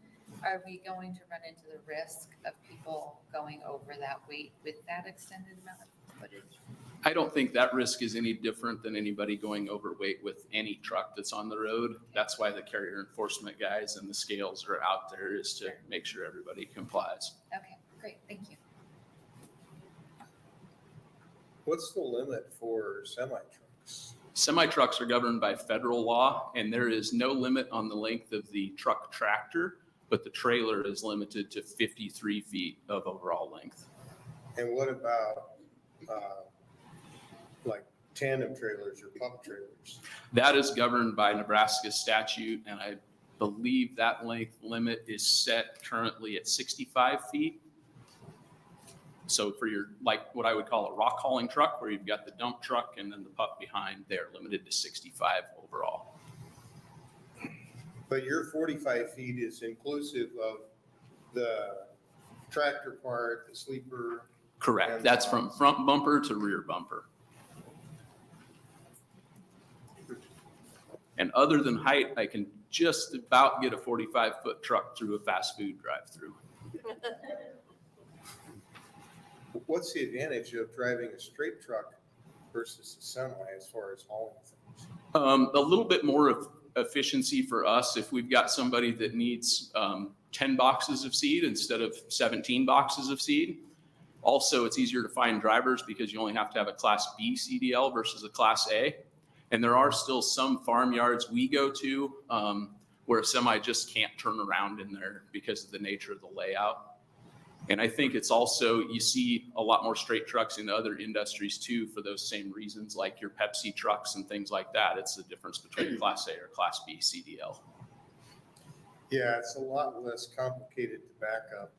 S7: Are we going to run into the risk of people going over that weight with that extended amount of footage?
S14: I don't think that risk is any different than anybody going overweight with any truck that's on the road. That's why the carrier enforcement guys and the scales are out there, is to make sure everybody complies.
S7: Okay, great, thank you.
S1: What's the limit for semi-trucks?
S14: Semi-trucks are governed by federal law, and there is no limit on the length of the truck tractor but the trailer is limited to 53 feet of overall length.
S1: And what about, like tandem trailers or pump trailers?
S14: That is governed by Nebraska statute, and I believe that length limit is set currently at 65 feet. So for your, like what I would call a rock hauling truck, where you've got the dump truck and then the pup behind, they're limited to 65 overall.
S1: But your 45 feet is inclusive of the tractor part, the sleeper.
S14: Correct. That's from front bumper to rear bumper. And other than height, I can just about get a 45-foot truck through a fast food drive-through.
S1: What's the advantage of driving a straight truck versus a semi as far as hauling things?
S14: A little bit more of efficiency for us if we've got somebody that needs 10 boxes of seed instead of 17 boxes of seed. Also, it's easier to find drivers because you only have to have a Class B CDL versus a Class A. And there are still some farmyards we go to where a semi just can't turn around in there because of the nature of the layout. And I think it's also, you see a lot more straight trucks in other industries too for those same reasons, like your Pepsi trucks and things like that. It's the difference between Class A or Class B CDL.
S1: Yeah, it's a lot less complicated to back up.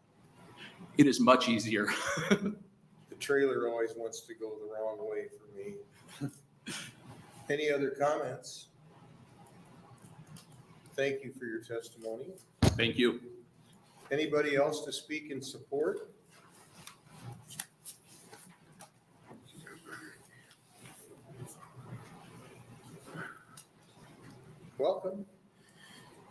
S14: It is much easier.
S1: The trailer always wants to go the wrong way for me. Any other comments? Thank you for your testimony.
S14: Thank you.
S1: Anybody else to speak in support? Welcome.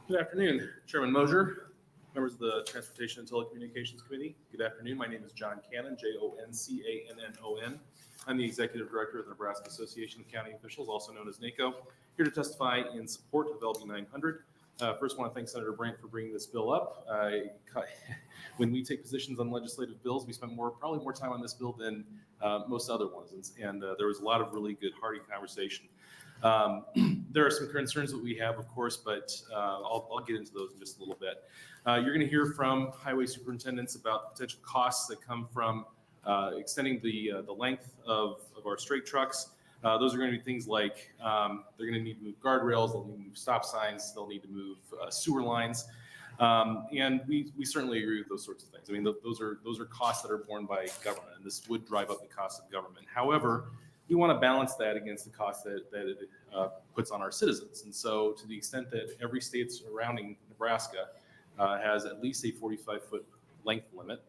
S15: Good afternoon, Chairman Mosier, members of the Transportation and Telecommunications Committee. Good afternoon. My name is John Cannon, Joncannon. I'm the Executive Director of the Nebraska Association of County Officials, also known as NACO, here to testify in support of LB 900. First, I want to thank Senator Brandt for bringing this bill up. When we take positions on legislative bills, we spend probably more time on this bill than most other ones, and there was a lot of really good, hearty conversation. There are some concerns that we have, of course, but I'll get into those in just a little bit. You're going to hear from highway superintendents about potential costs that come from extending the length of our straight trucks. Those are going to be things like they're going to need to move guardrails, they'll need to move stop signs, they'll need to move sewer lines. And we certainly agree with those sorts of things. I mean, those are costs that are borne by government, and this would drive up the cost of government. However, we want to balance that against the cost that it puts on our citizens. And so to the extent that every state surrounding Nebraska has at least a 45-foot length limit,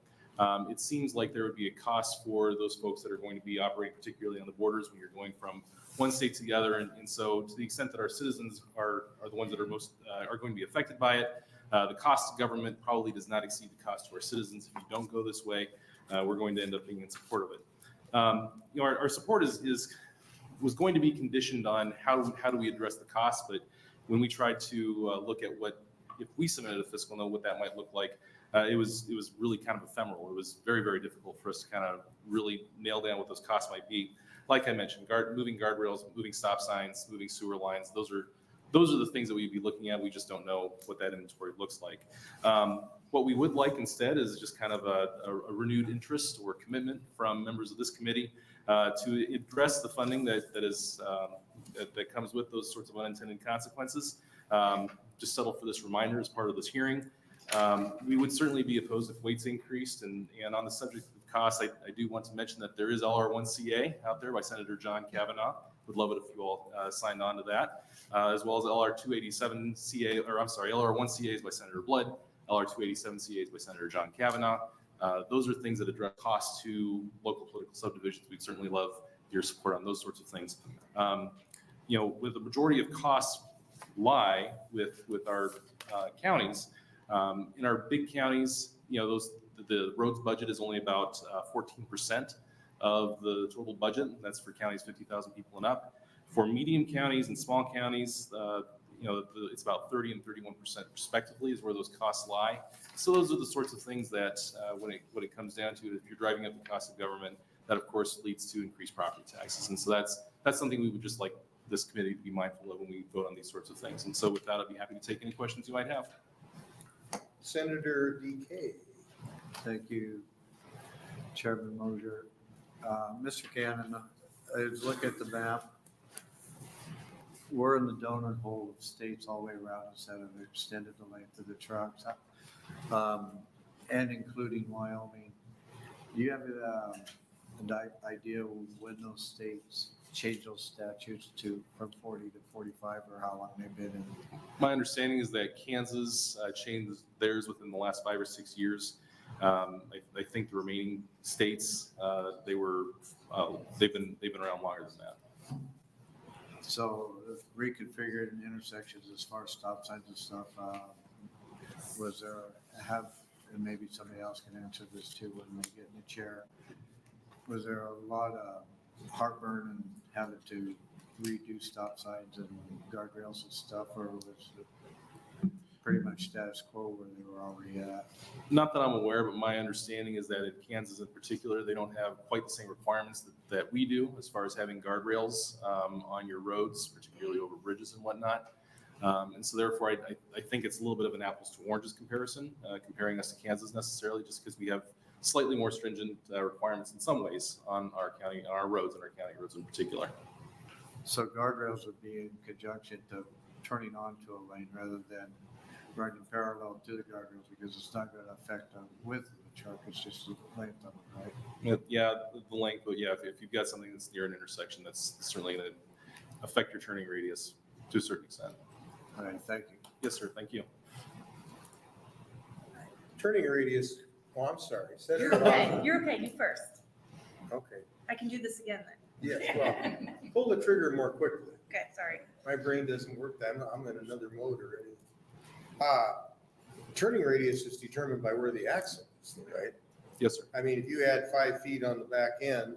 S15: it seems like there would be a cost for those folks that are going to be operating, particularly on the borders when you're going from one state to the other. And so to the extent that our citizens are the ones that are most are going to be affected by it, the cost to government probably does not exceed the cost to our citizens. If you don't go this way, we're going to end up being in support of it. Our support was going to be conditioned on how do we address the cost, but when we tried to look at what, if we submitted a fiscal note, what that might look like, it was really kind of ephemeral. It was very, very difficult for us to kind of really nail down what those costs might be. Like I mentioned, moving guardrails, moving stop signs, moving sewer lines, those are the things that we'd be looking at. We just don't know what that inventory looks like. What we would like instead is just kind of a renewed interest or commitment from members of this committee to address the funding that comes with those sorts of unintended consequences. Just settle for this reminder as part of this hearing. We would certainly be opposed if weights increased. And on the subject of costs, I do want to mention that there is LR1CA out there by Senator John Kavanaugh. Would love it if you all signed on to that, as well as LR287CA, or I'm sorry, LR1CAs by Senator Blood, LR287CAs by Senator John Kavanaugh. Those are things that address costs to local political subdivisions. We'd certainly love your support on those sorts of things. With the majority of costs lie with our counties. In our big counties, the roads budget is only about 14% of the total budget. That's for counties 50,000 people and up. For medium counties and small counties, it's about 30 and 31% respectively is where those costs lie. So those are the sorts of things that when it comes down to it, if you're driving up the cost of government, that of course leads to increased property taxes. And so that's something we would just like this committee to be mindful of when we vote on these sorts of things. And so with that, I'd be happy to take any questions you might have.
S1: Senator DK.
S4: Thank you, Chairman Mosier. Mr. Cannon, as look at the map, we're in the donut hole of states all the way around us that have extended the length of the trucks, and including Wyoming. Do you have an idea when those states change those statutes from 40 to 45, or how long they've been in?
S15: My understanding is that Kansas changed theirs within the last 5 or 6 years. I think the remaining states, they've been around longer than that.
S4: So reconfigured intersections as far as stop signs and stuff, was there, and maybe somebody else can answer this too when they get in the chair, was there a lot of heartburn and having to redo stop signs and guardrails and stuff, or was it pretty much status quo where they were already at?
S15: Not that I'm aware, but my understanding is that in Kansas in particular, they don't have quite the same requirements that we do as far as having guardrails on your roads, particularly over bridges and whatnot. And so therefore, I think it's a little bit of an apples to oranges comparison, comparing us to Kansas necessarily, just because we have slightly more stringent requirements in some ways on our county, on our roads and our county roads in particular.
S4: So guardrails would be in conjunction to turning onto a lane rather than running parallel to the guardrails, because it's not going to affect the width of the truck, it's just the length of it, right?
S15: Yeah, the length, but yeah, if you've got something that's near an intersection, that's certainly going to affect your turning radius to a certain extent.
S4: All right, thank you.
S15: Yes, sir, thank you.
S1: Turning radius, oh, I'm sorry.
S10: You're okay. You're okay. You first.
S1: Okay,
S10: I can do this again then.
S1: yes, well, pull the trigger more quickly.
S10: Okay, sorry.
S1: My brain doesn't work that, I'm in another mode already. Turning radius is determined by where the axle is, right?
S15: Yes, sir.
S1: I mean, if you add 5 feet on the back end,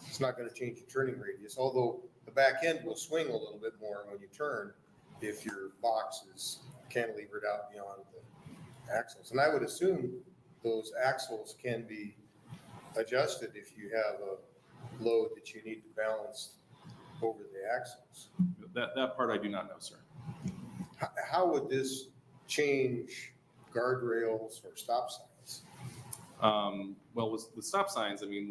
S1: it's not gonna change your turning radius, although the back end will swing a little bit more when you turn if your box is cantilevered out beyond the axles. And I would assume those axles can be adjusted if you have a load that you need to balance over the axles.
S15: That part I do not know, sir.
S1: How would this change guardrails or stop signs?
S15: Well, with stop signs, I mean,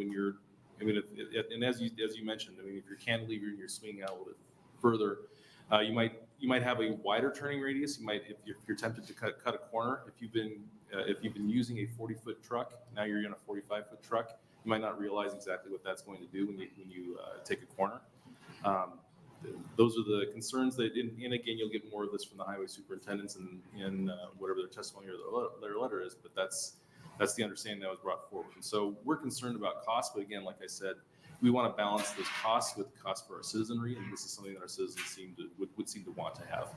S15: and as you mentioned, I mean, if you're cantilevered and you're swinging out a little bit further, you might have a wider turning radius. You might, if you're tempted to cut a corner, if you've been using a 40-foot truck, now you're in a 45-foot truck, you might not realize exactly what that's going to do when you take a corner. Those are the concerns that, and again, you'll get more of this from the highway superintendents and whatever their testimony or their letter is, but that's the understanding that was brought forward. And so we're concerned about cost, but again, like I said, we want to balance those costs with cost for our citizenry, and this is something that our citizens would seem to want to have.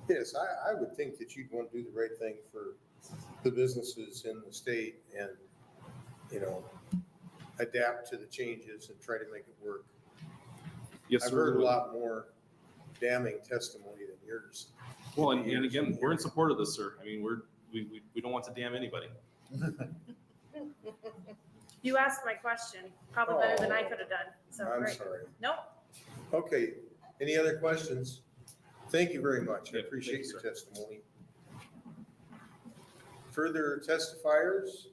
S1: Yes, I would think that you'd want to do the right thing for the businesses in the state and, adapt to the changes and try to make it work.
S15: Yes, sir.
S1: I've heard a lot more damning testimony than yours.
S15: Well, and again, we're in support of this, sir. I mean, we don't want to damn anybody.
S10: You asked my question, probably better than I could have done. So
S1: I'm
S10: great.
S1: sorry.
S10: Nope.
S1: Okay, any other questions? Thank you very much. I
S15: Yeah,
S1: appreciate
S15: thank you,
S1: your
S15: sir.
S1: testimony. Further testifiers?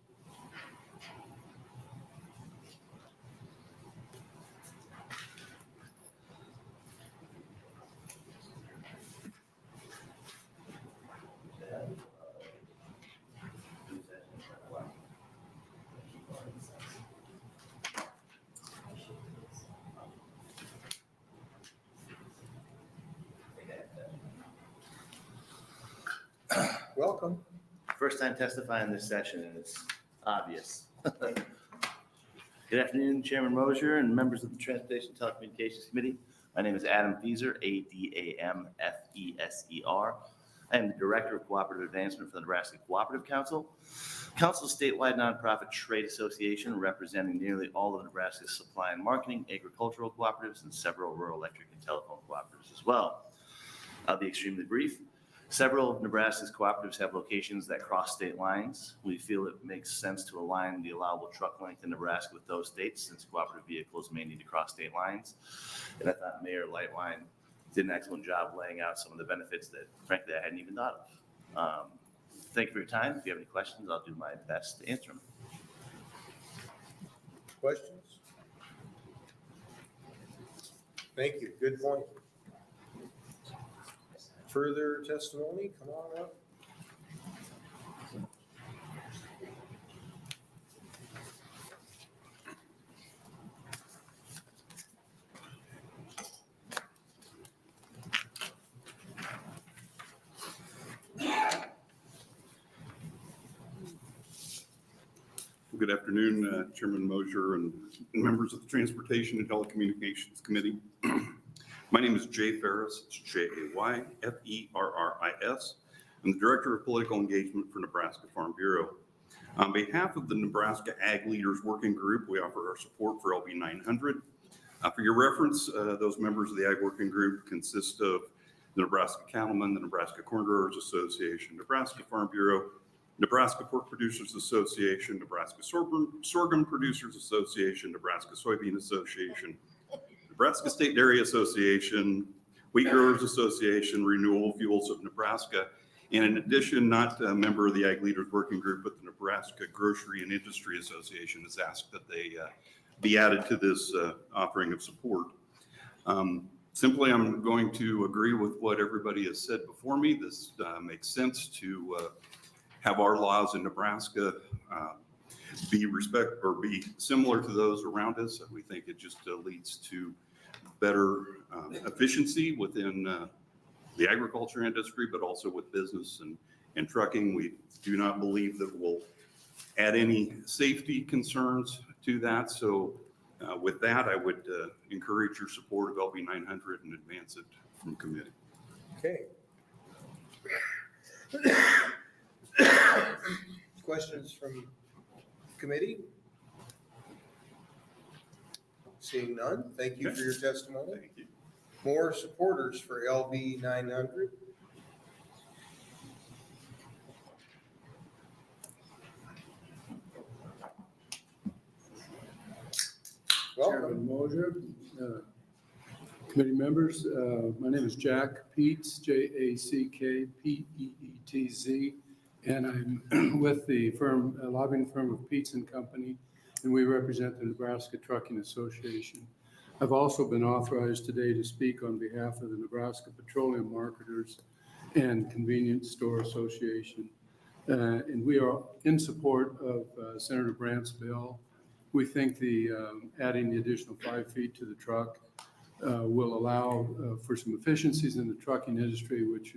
S1: Welcome.
S16: First time testifying in this session, and it's obvious. Good afternoon, Chairman Mosier and members of the Transportation and Telecommunications Committee. My name is Adam Feser, A-D-A-M-F-E-S-E-R. I am the Director of Cooperative Advancement for the Nebraska Cooperative Council. Council is a statewide nonprofit trade association representing nearly all of Nebraska's supply and marketing, agricultural cooperatives, and several rural electric and telephone cooperatives as well. I'll be extremely brief. Several of Nebraska's cooperatives have locations that cross state lines. We feel it makes sense to align the allowable truck length in Nebraska with those states, since cooperative vehicles may need to cross state lines. And I thought Mayor Lightline did an excellent job laying out some of the benefits that, frankly, I hadn't even thought of. Thank you for your time. If you have any questions, I'll do my best to answer them.
S1: Questions? Thank you. Good point. Further testimony? Come on up.
S17: Good afternoon, Chairman Mosier and members of the Transportation and Telecommunications Committee. My name is Jay Ferris. It's Jayferris. I'm the Director of Political Engagement for Nebraska Farm Bureau. On behalf of the Nebraska Ag Leaders Working Group, we offer our support for LB 900. For your reference, those members of the Ag Working Group consist of the Nebraska Cattlemen, the Nebraska Corn Growers Association, Nebraska Farm Bureau, Nebraska Pork Producers Association, Nebraska Sorghum Producers Association, Nebraska Soybean Association, Nebraska State Dairy Association, Wheat Growers Association, Renewable Fuels of Nebraska, and in addition, not a member of the Ag Leaders Working Group, but the Nebraska Grocery and Industry Association has asked that they be added to this offering of support. Simply, I'm going to agree with what everybody has said before me. This makes sense to have our laws in Nebraska be similar to those around us. We think it just leads to better efficiency within the agriculture industry, but also with business and trucking. We do not believe that we'll add any safety concerns to that. So with that, I would encourage your support of LB 900 and advance it from committee.
S1: Okay. Questions from committee? Seeing none, thank you for your testimony.
S17: Thank you.
S1: More supporters for LB 900? Welcome.
S18: Chairman Mosier, committee members, my name is Jack Peets, Jackpeetz, and I'm with the firm, lobbying firm of Peets and Company, and we represent the Nebraska Trucking Association. I've also been authorized today to speak on behalf of the Nebraska Petroleum Marketers and Convenience Store Association. And we are in support of Senator Brandt's bill. We think adding the additional 5 feet to the truck will allow for some efficiencies in the trucking industry, which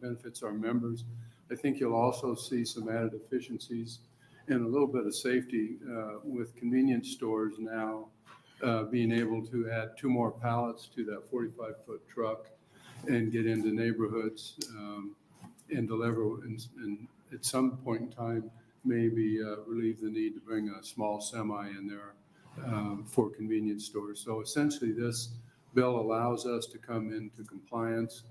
S18: benefits our members. I think you'll also see some added efficiencies and a little bit of safety with convenience stores now being able to add 2 more pallets to that 45-foot truck and get into neighborhoods and deliver, and at some point in time, maybe relieve the need to bring a small semi in there for convenience stores. So essentially, this bill allows us to come into compliance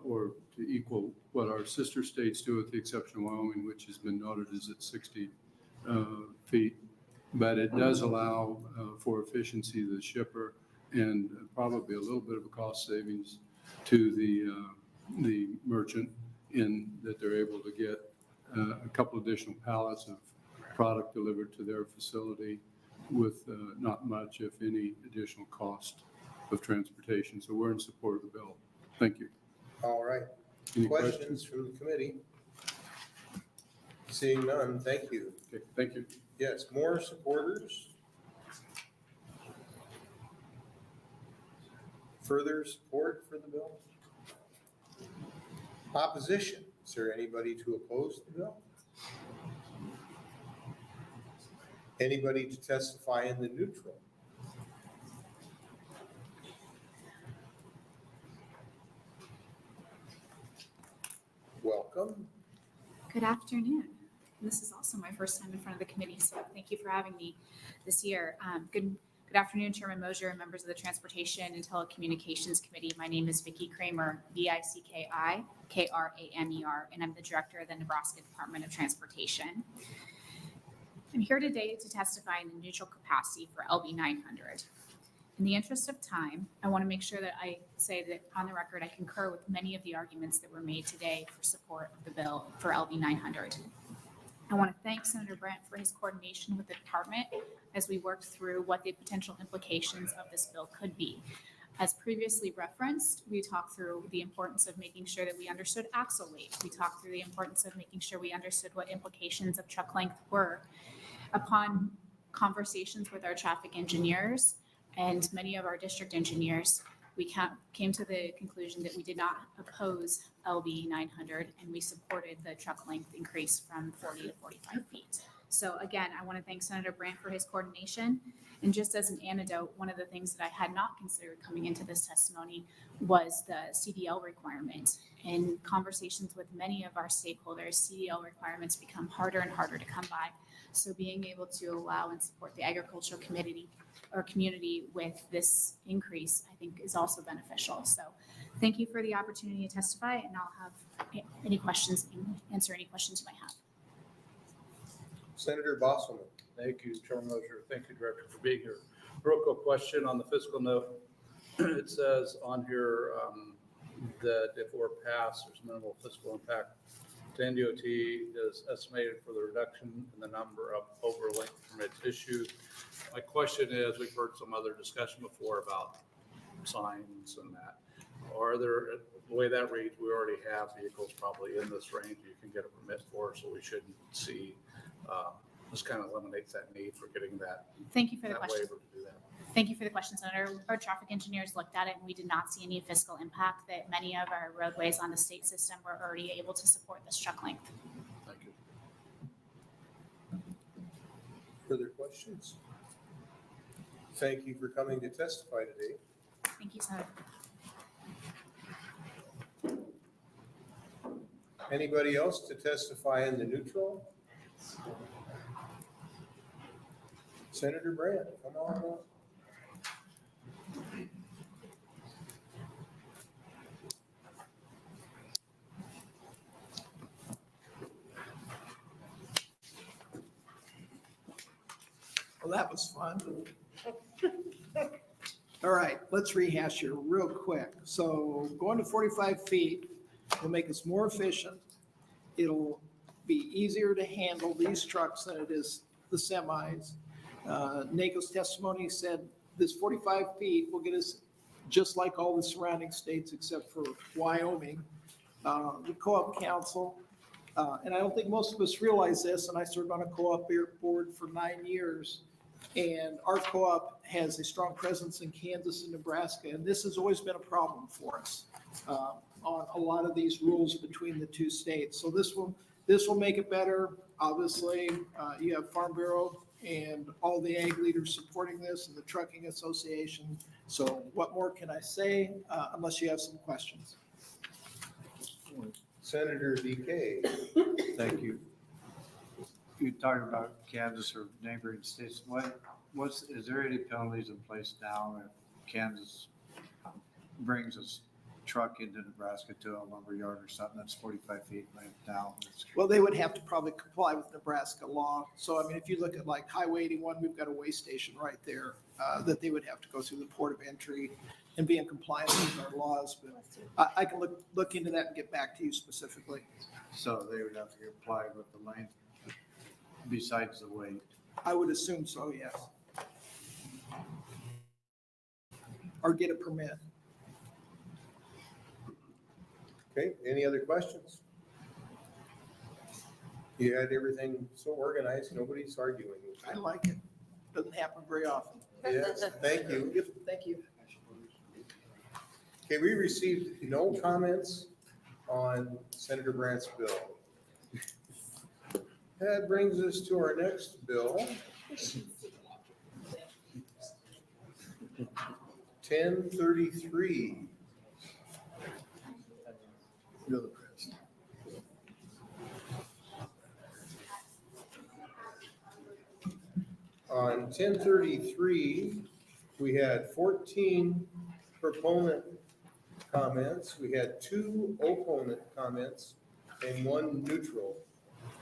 S18: or to equal what our sister states do, with the exception of Wyoming, which has been noted as at 60 feet. But it does allow for efficiency of the shipper and probably a little bit of a cost savings to the merchant in that they're able to get a couple additional pallets of product delivered to their facility with not much, if any, additional cost of transportation. So we're in support of the bill. Thank you.
S1: All right.
S18: Any
S1: Questions from the committee? Seeing none, thank you.
S18: Okay, thank you.
S1: Yes, more supporters? Further support for the bill? Opposition? Is there anybody to oppose the bill? Anybody to testify in the neutral? Welcome.
S19: Good afternoon. This is also my first time in front of the committee, so thank you for having me this year. Good afternoon, Chairman Mosier and members of the Transportation and Telecommunications Committee. My name is Vicki Kramer, VICKI-KRAMER, and I'm the Director of the Nebraska Department of Transportation. I'm here today to testify in the neutral capacity for LB 900. In the interest of time, I want to make sure that I say that on the record, I concur with many of the arguments that were made today for support of the bill for LB 900. I want to thank Senator Brandt for his coordination with the department as we worked through what the potential implications of this bill could be. As previously referenced, we talked through the importance of making sure that we understood axle weight. We talked through the importance of making sure we understood what implications of truck length were. Upon conversations with our traffic engineers and many of our district engineers, we came to the conclusion that we did not oppose LB 900 and we supported the truck length increase from 40 to 45 feet. So again, I want to thank Senator Brandt for his coordination. And just as an anecdote, one of the things that I had not considered coming into this testimony was the CDL requirement. In conversations with many of our stakeholders, CDL requirements become harder and harder to come by. So being able to allow and support the agricultural community with this increase, I think is also beneficial. So thank you for the opportunity to testify, and I'll have any questions, answer any questions you might have.
S1: Senator Bosn.
S20: Thank you, Chairman Mosher. Thank you, Director, for being here. Real quick question on the fiscal note. It says on here that if we're passed, there's minimal fiscal impact to NDOT is estimated for the reduction in the number of overlink permits issued. My question is, we've heard some other discussion before about signs and that. Are there, the way that reads, we already have vehicles probably in this range you can get a permit for, so we shouldn't see, this kind of eliminates that need for getting that.
S19: Thank you for the
S20: that
S19: question.
S20: waiver to do that.
S19: Thank you for the question, Senator. Our traffic engineers looked at it and we did not see any fiscal impact, that many of our roadways on the state system were already able to support this truck length.
S20: Thank you.
S1: Further questions? Thank you for coming to testify today.
S19: Thank you, Senator.
S1: Anybody else to testify in the neutral? Senator Brandt, come on up.
S3: Well, that was fun. All right, let's rehash here real quick. So going to 45 feet will make us more efficient. It'll be easier to handle these trucks than it is the semis. NACO's testimony said this 45 feet will get us just like all the surrounding states except for Wyoming. The co-op council, and I don't think most of us realize this, and I served on a co-op board for 9 years, and our co-op has a strong presence in Kansas and Nebraska, and this has always been a problem for us on a lot of these rules between the two states. So this will make it better. Obviously, you have Farm Bureau and all the ag leaders supporting this and the trucking association. So what more can I say unless you have some questions?
S1: Senator DK.
S4: Thank you. You talked about Kansas or neighboring states. Is there any penalties in place now if Kansas brings a truck into Nebraska to a lumber yard or something that's 45 feet length now?
S3: Well, they would have to probably comply with Nebraska law. So, I mean, if you look at like Highway 81, we've got a weigh station right there that they would have to go through the port of entry and be in compliance with our laws. But I can look into that and get back to you specifically.
S4: So they would have to comply with the length besides the weight?
S3: I would assume so, yes. Or get a permit.
S1: Okay, any other questions? You had everything so organized, nobody's arguing.
S3: I like it. Doesn't happen very often.
S1: Yes, thank you.
S3: Thank you.
S1: Okay, we received no comments on Senator Brandt's bill. That brings us to our next bill. 1033. On 1033, we had 14 proponent comments. We had 2 opponent comments and 1 neutral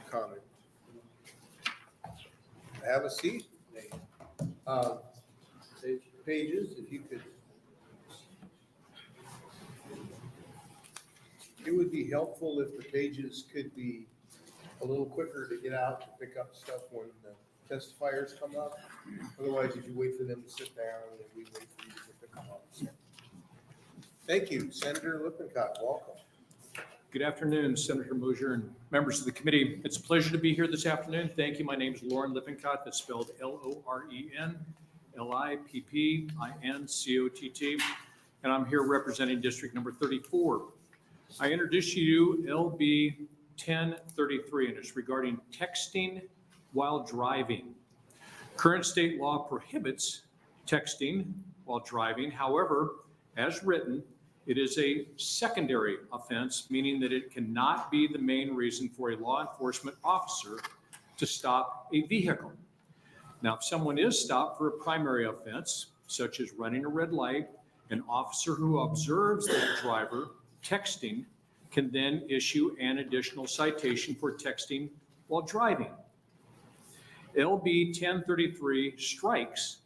S1: comment. Have a seat. pages, if you could. It would be helpful if the pages could be a little quicker to get out to pick up stuff when the testifiers come up. Otherwise, if you wait for them to sit down, then we wait for you to pick them up. So, thank you, Senator Lippincott. Welcome.
S21: Good afternoon, Senator Mosier and members of the committee. It's a pleasure to be here this afternoon. Thank you. My name is Lauren Lippincott. That's spelled Loren Lippincott, and I'm here representing District Number 34. I introduce you LB 1033, and it's regarding texting while driving. Current state law prohibits texting while driving. However, as written, it is a secondary offense, meaning that it cannot be the main reason for a law enforcement officer to stop a vehicle. Now, if someone is stopped for a primary offense, such as running a red light, an officer who observes that driver texting can then issue an additional citation for texting while driving. LB 1033 strikes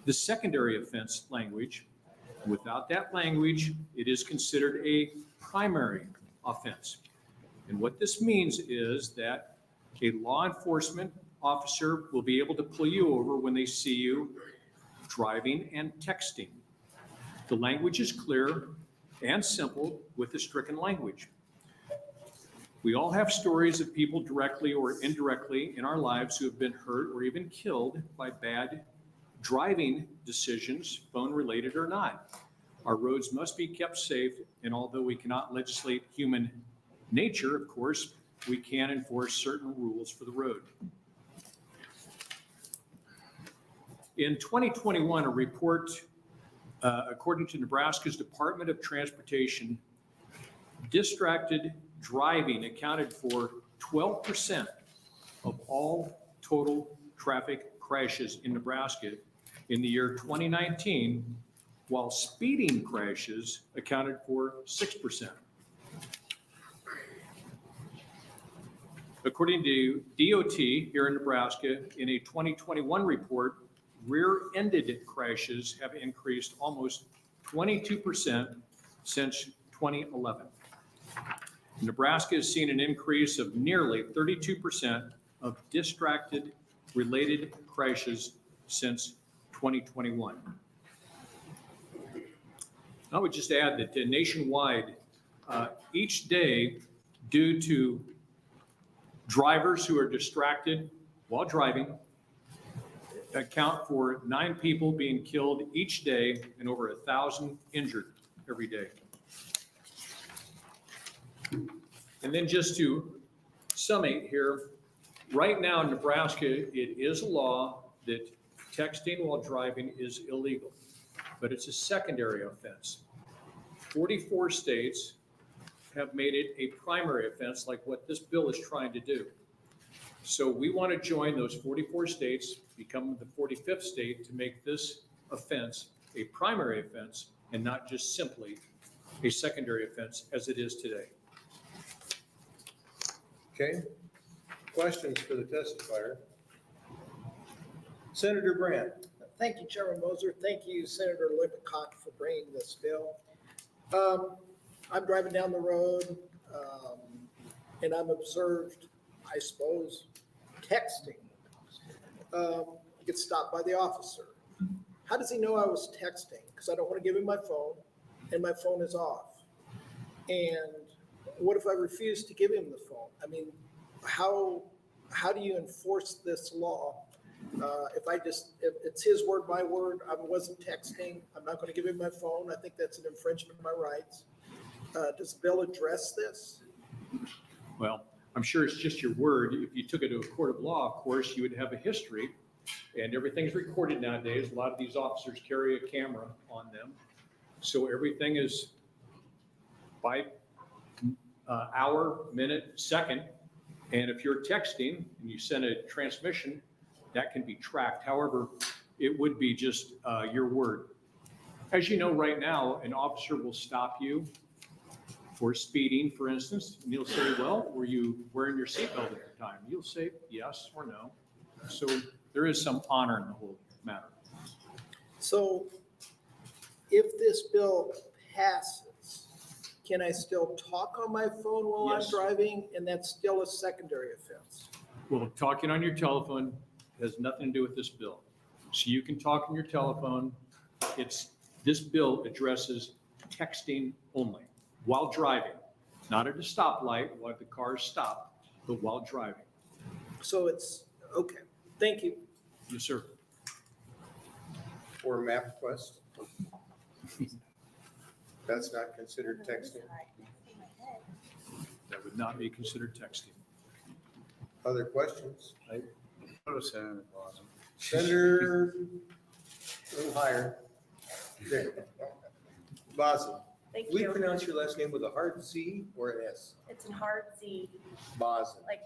S21: the secondary offense language. Without that language, it is considered a primary offense. And what this means is that a law enforcement officer will be able to pull you over when they see you driving and texting. The language is clear and simple with the stricken language. We all have stories of people directly or indirectly in our lives who have been hurt or even killed by bad driving decisions, phone-related or not. Our roads must be kept safe, and although we cannot legislate human nature, of course, we can enforce certain rules for the road. In 2021, a report, according to Nebraska's Department of Transportation, distracted driving accounted for 12% of all total traffic crashes in Nebraska in the year 2019, while speeding crashes accounted for 6%. According to DOT here in Nebraska, in a 2021 report, rear-ended crashes have increased almost 22% since 2011. Nebraska has seen an increase of nearly 32% of distracted related crashes since 2021. I would just add that nationwide, each day, due to drivers who are distracted while driving, account for 9 people being killed each day and over 1,000 injured every day. And then just to summate here, right now in Nebraska, it is a law that texting while driving is illegal, but it's a secondary offense. 44 states have made it a primary offense, like what this bill is trying to do. So we want to join those 44 states, become the 45th state to make this offense a primary offense and not just simply a secondary offense as it is today.
S1: Okay, questions for the testifier? Senator Brandt.
S3: Thank you, Chairman Moser. Thank you, Senator Lippincott, for bringing this bill. I'm driving down the road and I'm observed, I suppose, texting. Get stopped by the officer. How does he know I was texting? Because I don't want to give him my phone and my phone is off. And what if I refuse to give him the phone? I mean, how do you enforce this law? If it's his word, my word, I wasn't texting, I'm not going to give him my phone. I think that's an infringement of my rights. Does the bill address this?
S21: Well, I'm sure it's just your word. If you took it to a court of law, of course, you would have a history, and everything's recorded nowadays. A lot of these officers carry a camera on them. So everything is by hour, minute, second. And if you're texting and you send a transmission, that can be tracked. However, it would be just your word. As you know, right now, an officer will stop you for speeding, for instance, and he'll say, well, were you wearing your seatbelt at the time? You'll say yes or no. So there is some honor in the whole matter.
S3: So if this bill passes, can I still talk on my phone while I'm
S21: Yes.
S3: driving? And that's still a secondary offense?
S21: Well, talking on your telephone has nothing to do with this bill. So you can talk on your telephone. This bill addresses texting only while driving, not at a stoplight while the car is stopped, but while driving.
S3: So it's, okay, thank you.
S21: Yes, sir.
S1: Or MapQuest. That's not considered texting.
S21: That would not be considered texting.
S1: Other questions?
S4: Go to Senator Bosn.
S1: Senator, a little higher. There. Bosn.
S10: Thank
S1: Do we
S10: you.
S1: pronounce your last name with a hard Z or an S?
S10: It's a hard Z,
S1: Bosn.
S10: like,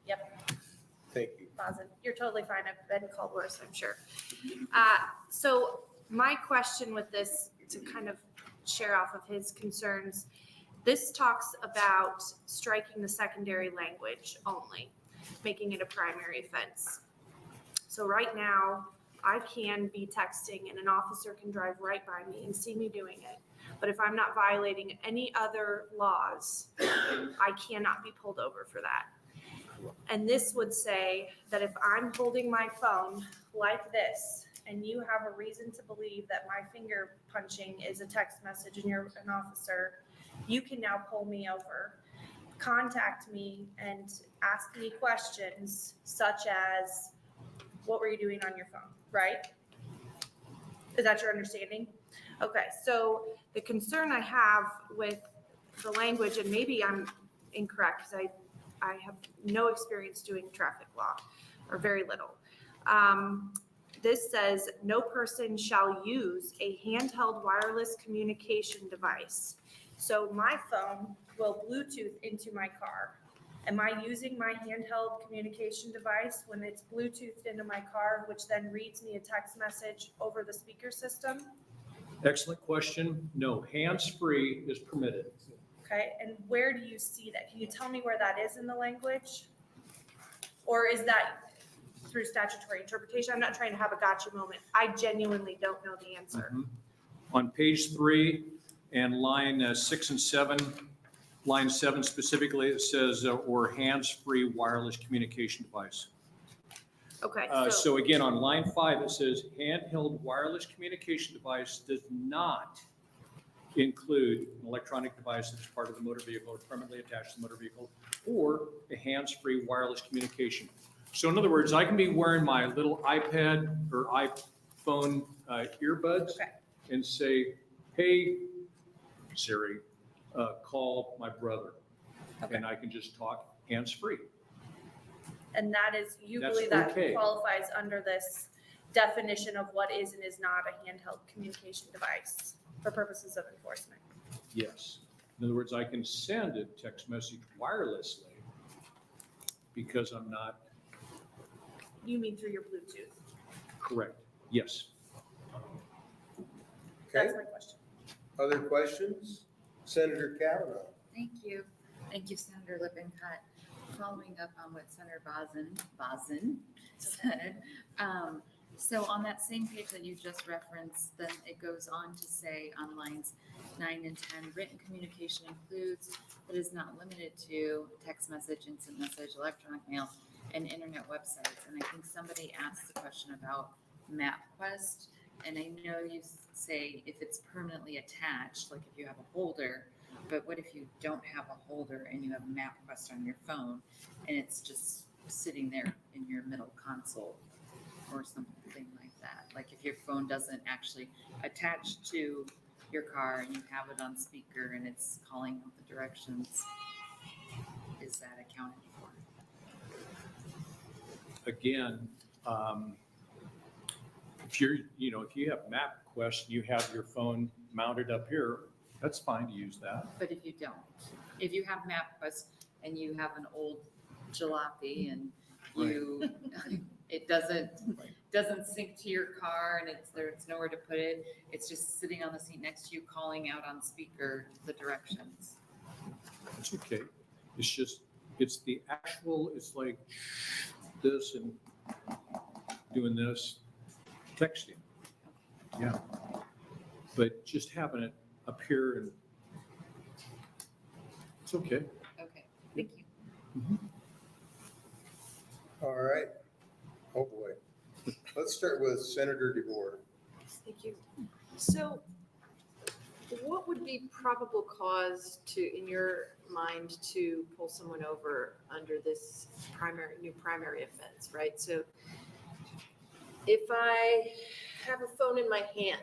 S10: yep,
S1: Thank you.
S10: Bosn. You're totally fine. I've been called worse, I'm sure. So my question with this, to kind of share off of his concerns, this talks about striking the secondary language only, making it a primary offense. So right now, I can be texting and an officer can drive right by me and see me doing it. But if I'm not violating any other laws, I cannot be pulled over for that. And this would say that if I'm holding my phone like this, and you have a reason to believe that my finger punching is a text message and you're an officer, you can now pull me over, contact me and ask me questions such as, what were you doing on your phone, right? Is that your understanding? Okay, so the concern I have with the language, and maybe I'm incorrect because I have no experience doing traffic law, or very little. This says, no person shall use a handheld wireless communication device. So my phone will Bluetooth into my car. Am I using my handheld communication device when it's Bluetoothed into my car, which then reads me a text message over the speaker system?
S21: Excellent question. No, hands-free is permitted.
S10: Okay, and where do you see that? Can you tell me where that is in the language? Or is that through statutory interpretation? I'm not trying to have a gotcha moment. I genuinely don't know the answer.
S21: On page 3 and line 6 and 7, line 7 specifically, it says, or hands-free wireless communication device.
S10: Okay,
S21: So again, on line 5, it says handheld wireless communication device does not include an electronic device that's part of the motor vehicle or permanently attached to the motor vehicle, or a hands-free wireless communication. So in other words, I can be wearing my little iPad or iPhone earbuds and say, hey, Siri, call my brother. And I can just talk hands-free.
S10: and that is, you
S21: That's
S10: believe that
S21: okay.
S10: qualifies under this definition of what is and is not a handheld communication device for purposes of enforcement?
S21: Yes. In other words, I can send a text message wirelessly because I'm not
S10: You mean through your Bluetooth?
S21: correct. Yes.
S1: Okay,
S10: That's my question.
S1: other questions? Senator Kavanaugh.
S7: Thank you. Thank you, Senator Lippincott. Following up on what Senator Bosn said. So on that same page that you just referenced, then it goes on to say on lines 9 and 10, written communication includes, but is not limited to, text message, instant message, electronic mail, and internet websites. And I think somebody asked the question about MapQuest. And I know you say if it's permanently attached, like if you have a holder, but what if you don't have a holder and you have MapQuest on your phone and it's just sitting there in your middle console or something like that? Like if your phone doesn't actually attach to your car and you have it on speaker and it's calling out the directions, is that accounted for?
S21: Again, if you have MapQuest, you have your phone mounted up here, that's fine to use that.
S7: But if you don't, if you have MapQuest and you have an old jalopy and you, it doesn't sync to your car and it's nowhere to put it, it's just sitting on the seat next to you calling out on speaker the directions.
S21: It's okay. It's the actual, it's like this and doing this, texting. Yeah. But just having it up here and it's okay.
S7: Okay, thank you.
S1: All right. Oh, boy. Let's start with Senator DeVore.
S8: Thank you. So what would be probable cause to, in your mind, to pull someone over under this new primary offense, right? So if I have a phone in my hand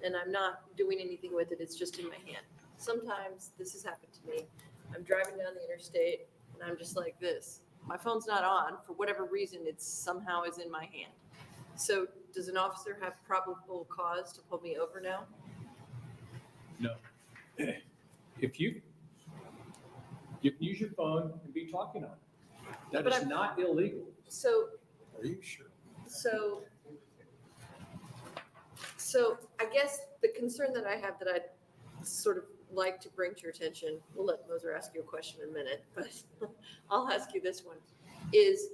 S8: and I'm not doing anything with it, it's just in my hand. Sometimes this has happened to me. I'm driving down the interstate and I'm just like this. My phone's not on. For whatever reason, it somehow is in my hand. So does an officer have probable cause to pull me over now?
S21: No. If you can use your phone and be talking on it. That
S8: But
S21: is
S8: I'm-
S21: not illegal.
S8: So,
S1: Are you sure?
S8: so I guess the concern that I have that I'd sort of like to bring to your attention, we'll let Moser ask you a question in a minute, but I'll ask you this one, is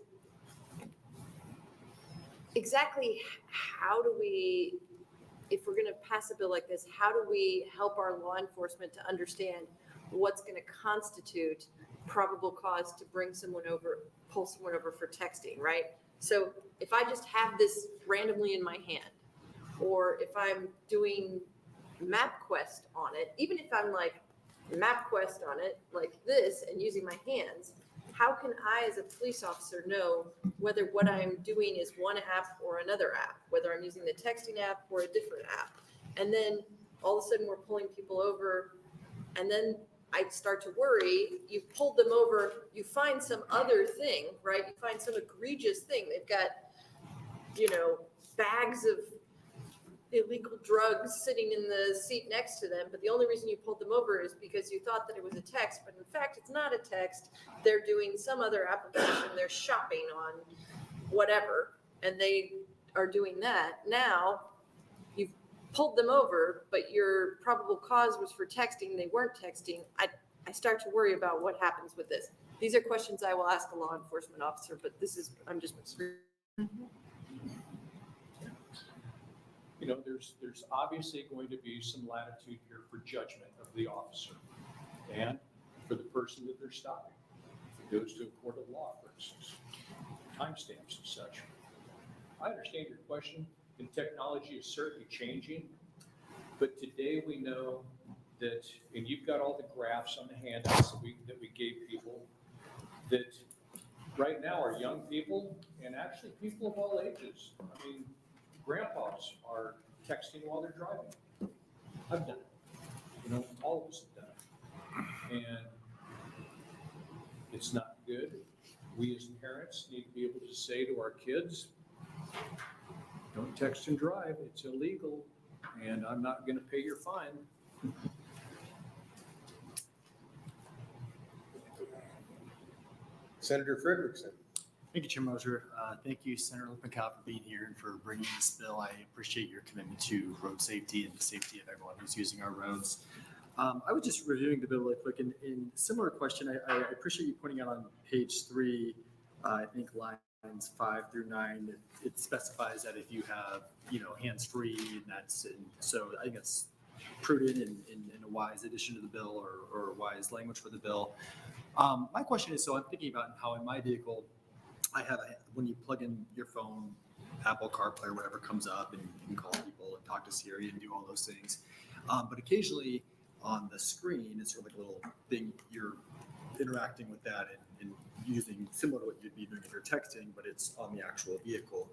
S8: exactly how do we, if we're gonna pass a bill like this, how do we help our law enforcement to understand what's gonna constitute probable cause to bring someone over, pull someone over for texting, right? So if I just have this randomly in my hand, or if I'm doing MapQuest on it, even if I'm like MapQuest on it like this and using my hands, how can I as a police officer know whether what I'm doing is one app or another app, whether I'm using the texting app or a different app? And then all of a sudden we're pulling people over and then I start to worry, you pulled them over, you find some other thing, right? You find some egregious thing. They've got, bags of illegal drugs sitting in the seat next to them, but the only reason you pulled them over is because you thought that it was a text, but in fact, it's not a text. They're doing some other application, they're shopping on whatever, and they are doing that. Now, you've pulled them over, but your probable cause was for texting, they weren't texting. I start to worry about what happens with this. These are questions I will ask a law enforcement officer, but I'm just.
S21: There's obviously going to be some latitude here for judgment of the officer and for the person that they're stopping. If it goes to a court of law, for instance, timestamps and such. I understand your question, and technology is certainly changing, but today we know that, and you've got all the graphs on the handouts that we gave people, that right now our young people, and actually people of all ages, grandpas are texting while they're driving. I've done it. All of us have done it. And it's not good. We as parents need to be able to say to our kids, don't text and drive, it's illegal, and I'm not gonna pay your fine.
S1: Senator Frederickson.
S6: Thank you, Chair Moser. Thank you, Senator Lippincott, for being here and for bringing this bill. I appreciate your commitment to road safety and the safety of everyone who's using our roads. I was just reviewing the bill really quick, and similar question, I appreciate you pointing out on page 3, I think lines 5 through 9, it specifies that if you have, hands-free, and so I think that's prudent and a wise addition to the bill or wise language for the bill. My question is, so I'm thinking about how in my vehicle, I have, when you plug in your phone, Apple CarPlay or whatever comes up, and you can call people and talk to Siri and do all those things. But occasionally on the screen, it's sort of like a little thing, you're interacting with that and using similar to what you'd be doing if you're texting, but it's on the actual vehicle.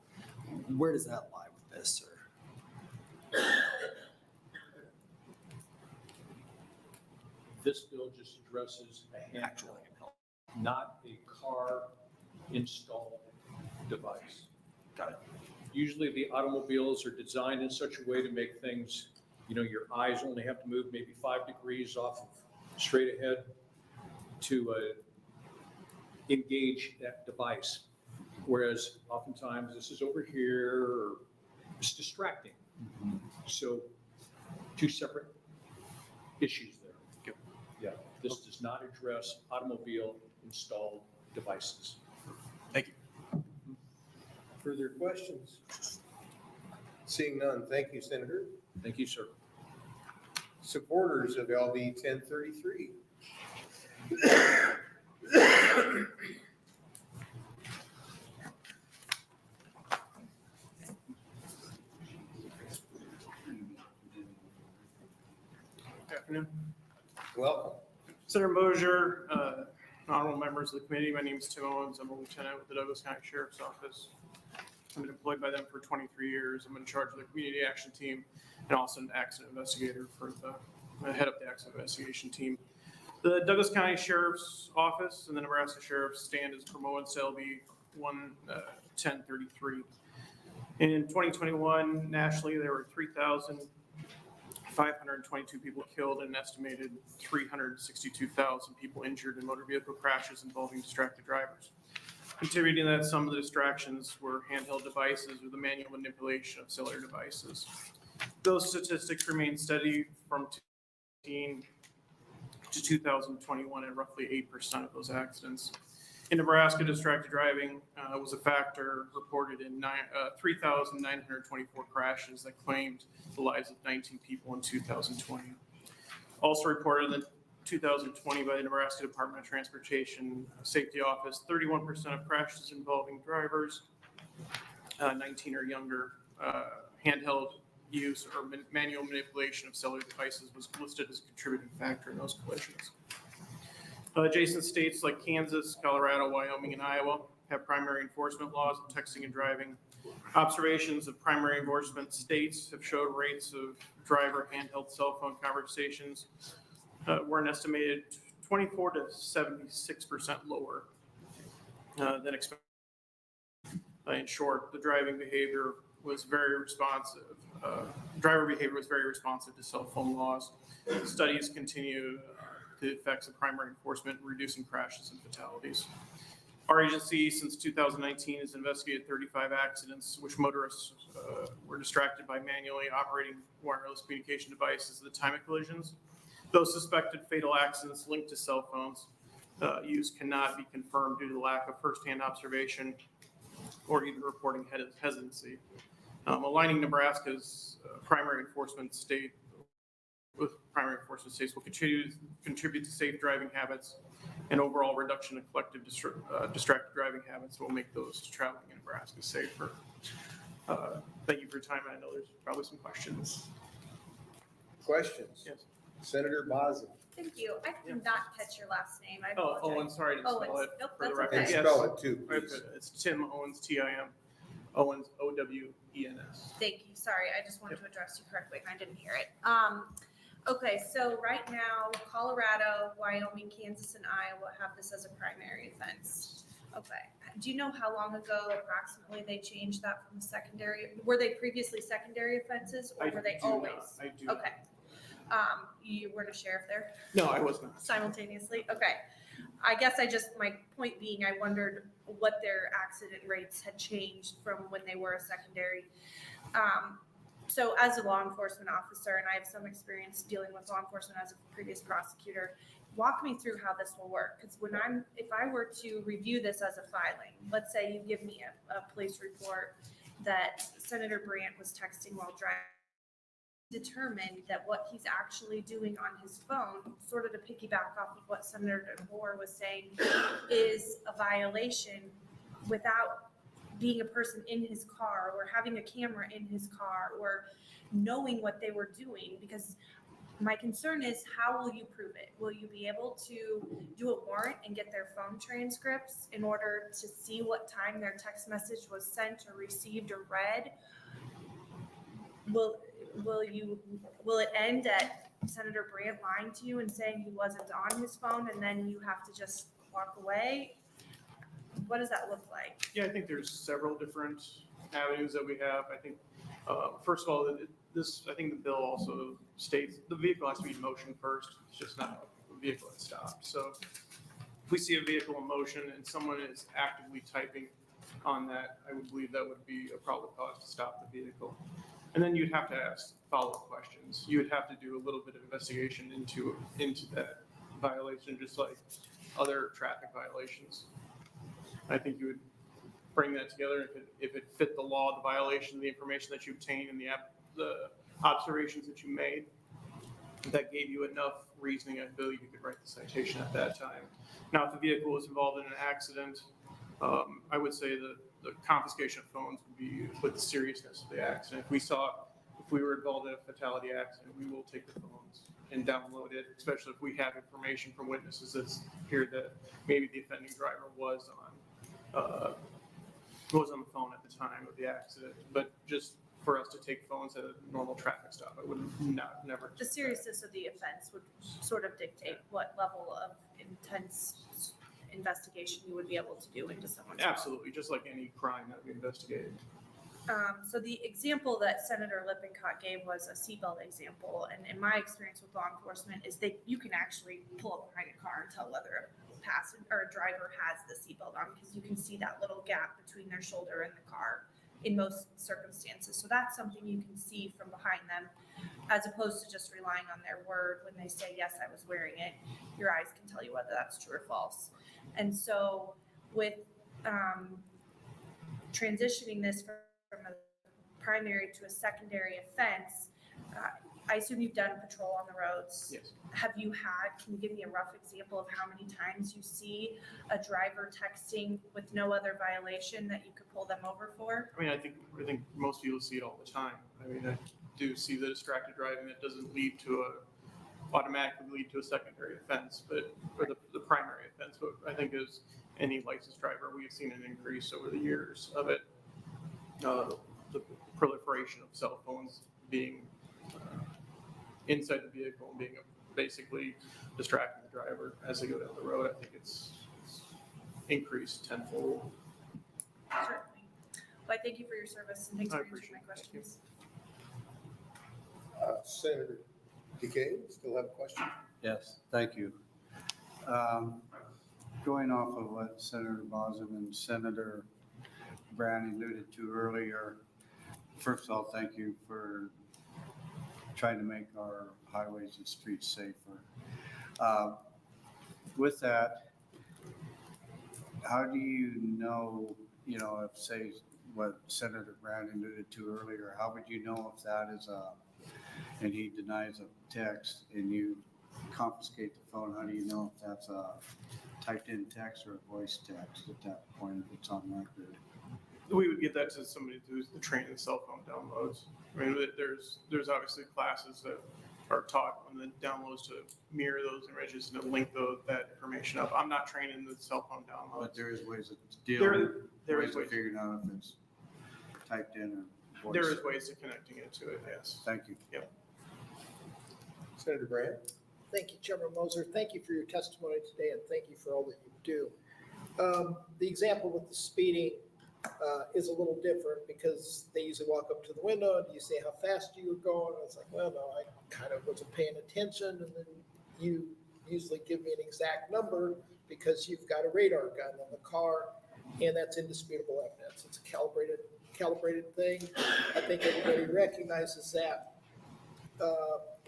S6: Where does that lie with this, sir?
S21: This bill just addresses a handheld, not a car installed device.
S6: Got it.
S21: Usually the automobiles are designed in such a way to make things, your eyes only have to move maybe 5 degrees off of straight ahead to engage that device. Whereas oftentimes this is over here, or it's distracting. So 2 separate issues there. Yeah, this does not address automobile installed devices.
S6: Thank you.
S1: Further questions? Seeing none, thank you, Senator.
S21: Thank you, sir.
S1: Supporters of LB 1033.
S11: Good afternoon.
S1: Welcome.
S11: Senator Mosier, honorable members of the committee, my name is Tim Owens. I'm a lieutenant with the Douglas County Sheriff's Office. I've been employed by them for 23 years. I'm in charge of the community action team and also an accident investigator for I head up the accident investigation team. The Douglas County Sheriff's Office and the Nebraska Sheriff's stand as promoted to LB 1033. In 2021, nationally, there were 3,522 people killed and an estimated 362,000 people injured in motor vehicle crashes involving distracted drivers. Contributing to that, some of the distractions were handheld devices or the manual manipulation of cellular devices. Those statistics remain steady from 2018 to 2021 at roughly 8% of those accidents. In Nebraska, distracted driving was a factor reported in 3,924 crashes that claimed the lives of 19 people in 2020. Also reported in 2020 by the Nebraska Department of Transportation Safety Office, 31% of crashes involving drivers 19 or younger. Handheld use or manual manipulation of cellular devices was listed as a contributing factor in those collisions. Adjacent states like Kansas, Colorado, Wyoming, and Iowa have primary enforcement laws of texting and driving. Observations of primary enforcement states have showed rates of driver handheld cell phone conversations were an estimated 24 to 76% lower than expected. In short, the driving behavior was very responsive. Driver behavior was very responsive to cell phone laws. Studies continue the effects of primary enforcement, reducing crashes and fatalities. Our agency, since 2019, has investigated 35 accidents which motorists were distracted by manually operating wireless communication devices at the time of collisions. Those suspected fatal accidents linked to cell phones use cannot be confirmed due to the lack of firsthand observation or even reporting hesitancy. Aligning Nebraska's primary enforcement state with primary enforcement states will contribute to safe driving habits and overall reduction of collective distracted driving habits will make those traveling in Nebraska safer. Thank you for your time. I know there's probably some questions.
S1: Questions?
S11: Yes.
S1: Senator Bosn.
S10: Thank you. I did not catch your last name. I
S11: Oh,
S10: apologize.
S11: Owens, sorry to spell
S10: Owens.
S11: it
S10: Nope,
S11: for the
S10: that's
S11: record.
S10: okay.
S1: And
S11: Yes.
S1: spell it too, please.
S11: It's Tim Owens, T-I-M, Owens, O-W-E-N-S.
S10: Thank you. Sorry, I just wanted to address you correctly and I didn't hear it. Okay, so right now, Colorado, Wyoming, Kansas, and Iowa have this as a primary offense. Okay. Do you know how long ago approximately they changed that from a secondary? Were they previously secondary offenses or were they always?
S11: I do.
S10: Okay. You weren't a sheriff there?
S11: No, I was not.
S10: Simultaneously? Okay. I guess my point being, I wondered what their accident rates had changed from when they were a secondary. So as a law enforcement officer, and I have some experience dealing with law enforcement as a previous prosecutor, walk me through how this will work. Because if I were to review this as a filing, let's say you give me a police report that Senator Brandt was texting while driving, determined that what he's actually doing on his phone, sort of to piggyback off of what Senator DeVore was saying, is a violation without being a person in his car or having a camera in his car or knowing what they were doing. Because my concern is, how will you prove it? Will you be able to do a warrant and get their phone transcripts in order to see what time their text message was sent or received or read? Will it end at Senator Brandt lying to you and saying he wasn't on his phone and then you have to just walk away? What does that look like?
S11: Yeah, I think there's several different avenues that we have. I think, first of all, I think the bill also states the vehicle has to be in motion first. It's just not a vehicle that stopped. So if we see a vehicle in motion and someone is actively typing on that, I would believe that would be a probable cause to stop the vehicle. And then you'd have to ask follow-up questions. You would have to do a little bit of investigation into that violation, just like other traffic violations. I think you would bring that together. If it fit the law, the violation, the information that you obtained, and the observations that you made, that gave you enough reasoning, I believe you could write the citation at that time. Now, if the vehicle was involved in an accident, I would say that the confiscation of phones would be with the seriousness of the accident. If we were involved in a fatality accident, we will take the phones and download it, especially if we have information from witnesses that appear that maybe the offending driver was on the phone at the time of the accident. But just for us to take phones at a normal traffic stop, I would never.
S2: The seriousness of the offense would sort of dictate what level of intense investigation you would be able to do into someone's phone.
S11: Absolutely, just like any crime that we investigated.
S2: So the example that Senator Lippincott gave was a seatbelt example, and in my experience with law enforcement is that you can actually pull up behind a car and tell whether a passenger or a driver has the seatbelt on, because you can see that little gap between their shoulder and the car in most circumstances. So that's something you can see from behind them, as opposed to just relying on their word when they say, yes, I was wearing it. Your eyes can tell you whether that's true or false. And so with transitioning this from a primary to a secondary offense, I assume you've done patrol on the roads.
S11: Yes.
S2: Can you give me a rough example of how many times you see a driver texting with no other violation that you could pull them over for?
S11: I mean, I think most people see it all the time. I mean, I do see the distracted driving that doesn't automatically lead to a secondary offense, or the primary offense. But I think as any licensed driver, we've seen an increase over the years of it. The proliferation of cell phones being inside the vehicle and being basically distracting the driver as they go down the road. I think it's increased tenfold.
S2: Certainly. Well, I thank you for your service and thanks
S11: I
S2: for answering
S11: appreciate
S2: my
S11: it.
S2: questions.
S1: Senator DeKay, still have a question?
S4: Yes, thank you. Going off of what Senator Bosn and Senator Brandt alluded to earlier, first of all, thank you for trying to make our highways and streets safer. With that, how do you know, if say what Senator Brandt alluded to earlier, how would you know if that is and he denies a text and you confiscate the phone, how do you know if that's a typed in text or a voice text at that point if it's on record?
S11: We would get that to somebody who's trained in cell phone downloads. I mean, there's obviously classes that are taught on the downloads to mirror those images and to link that information up. I'm not trained in the cell phone downloads.
S4: But there is ways of dealing, ways of figuring out if it's typed in or voice.
S11: There is ways of connecting it to it, yes.
S4: Thank you.
S11: Yep.
S1: Senator Brandt?
S3: Thank you, Chairman Moser. Thank you for your testimony today, and thank you for all that you do. The example with the speeding is a little different because they usually walk up to the window and you say how fast you were going. And it's like, well, no, I kind of wasn't paying attention. And then you usually give me an exact number because you've got a radar gun on the car, and that's indisputable evidence. It's a calibrated thing. I think everybody recognizes that.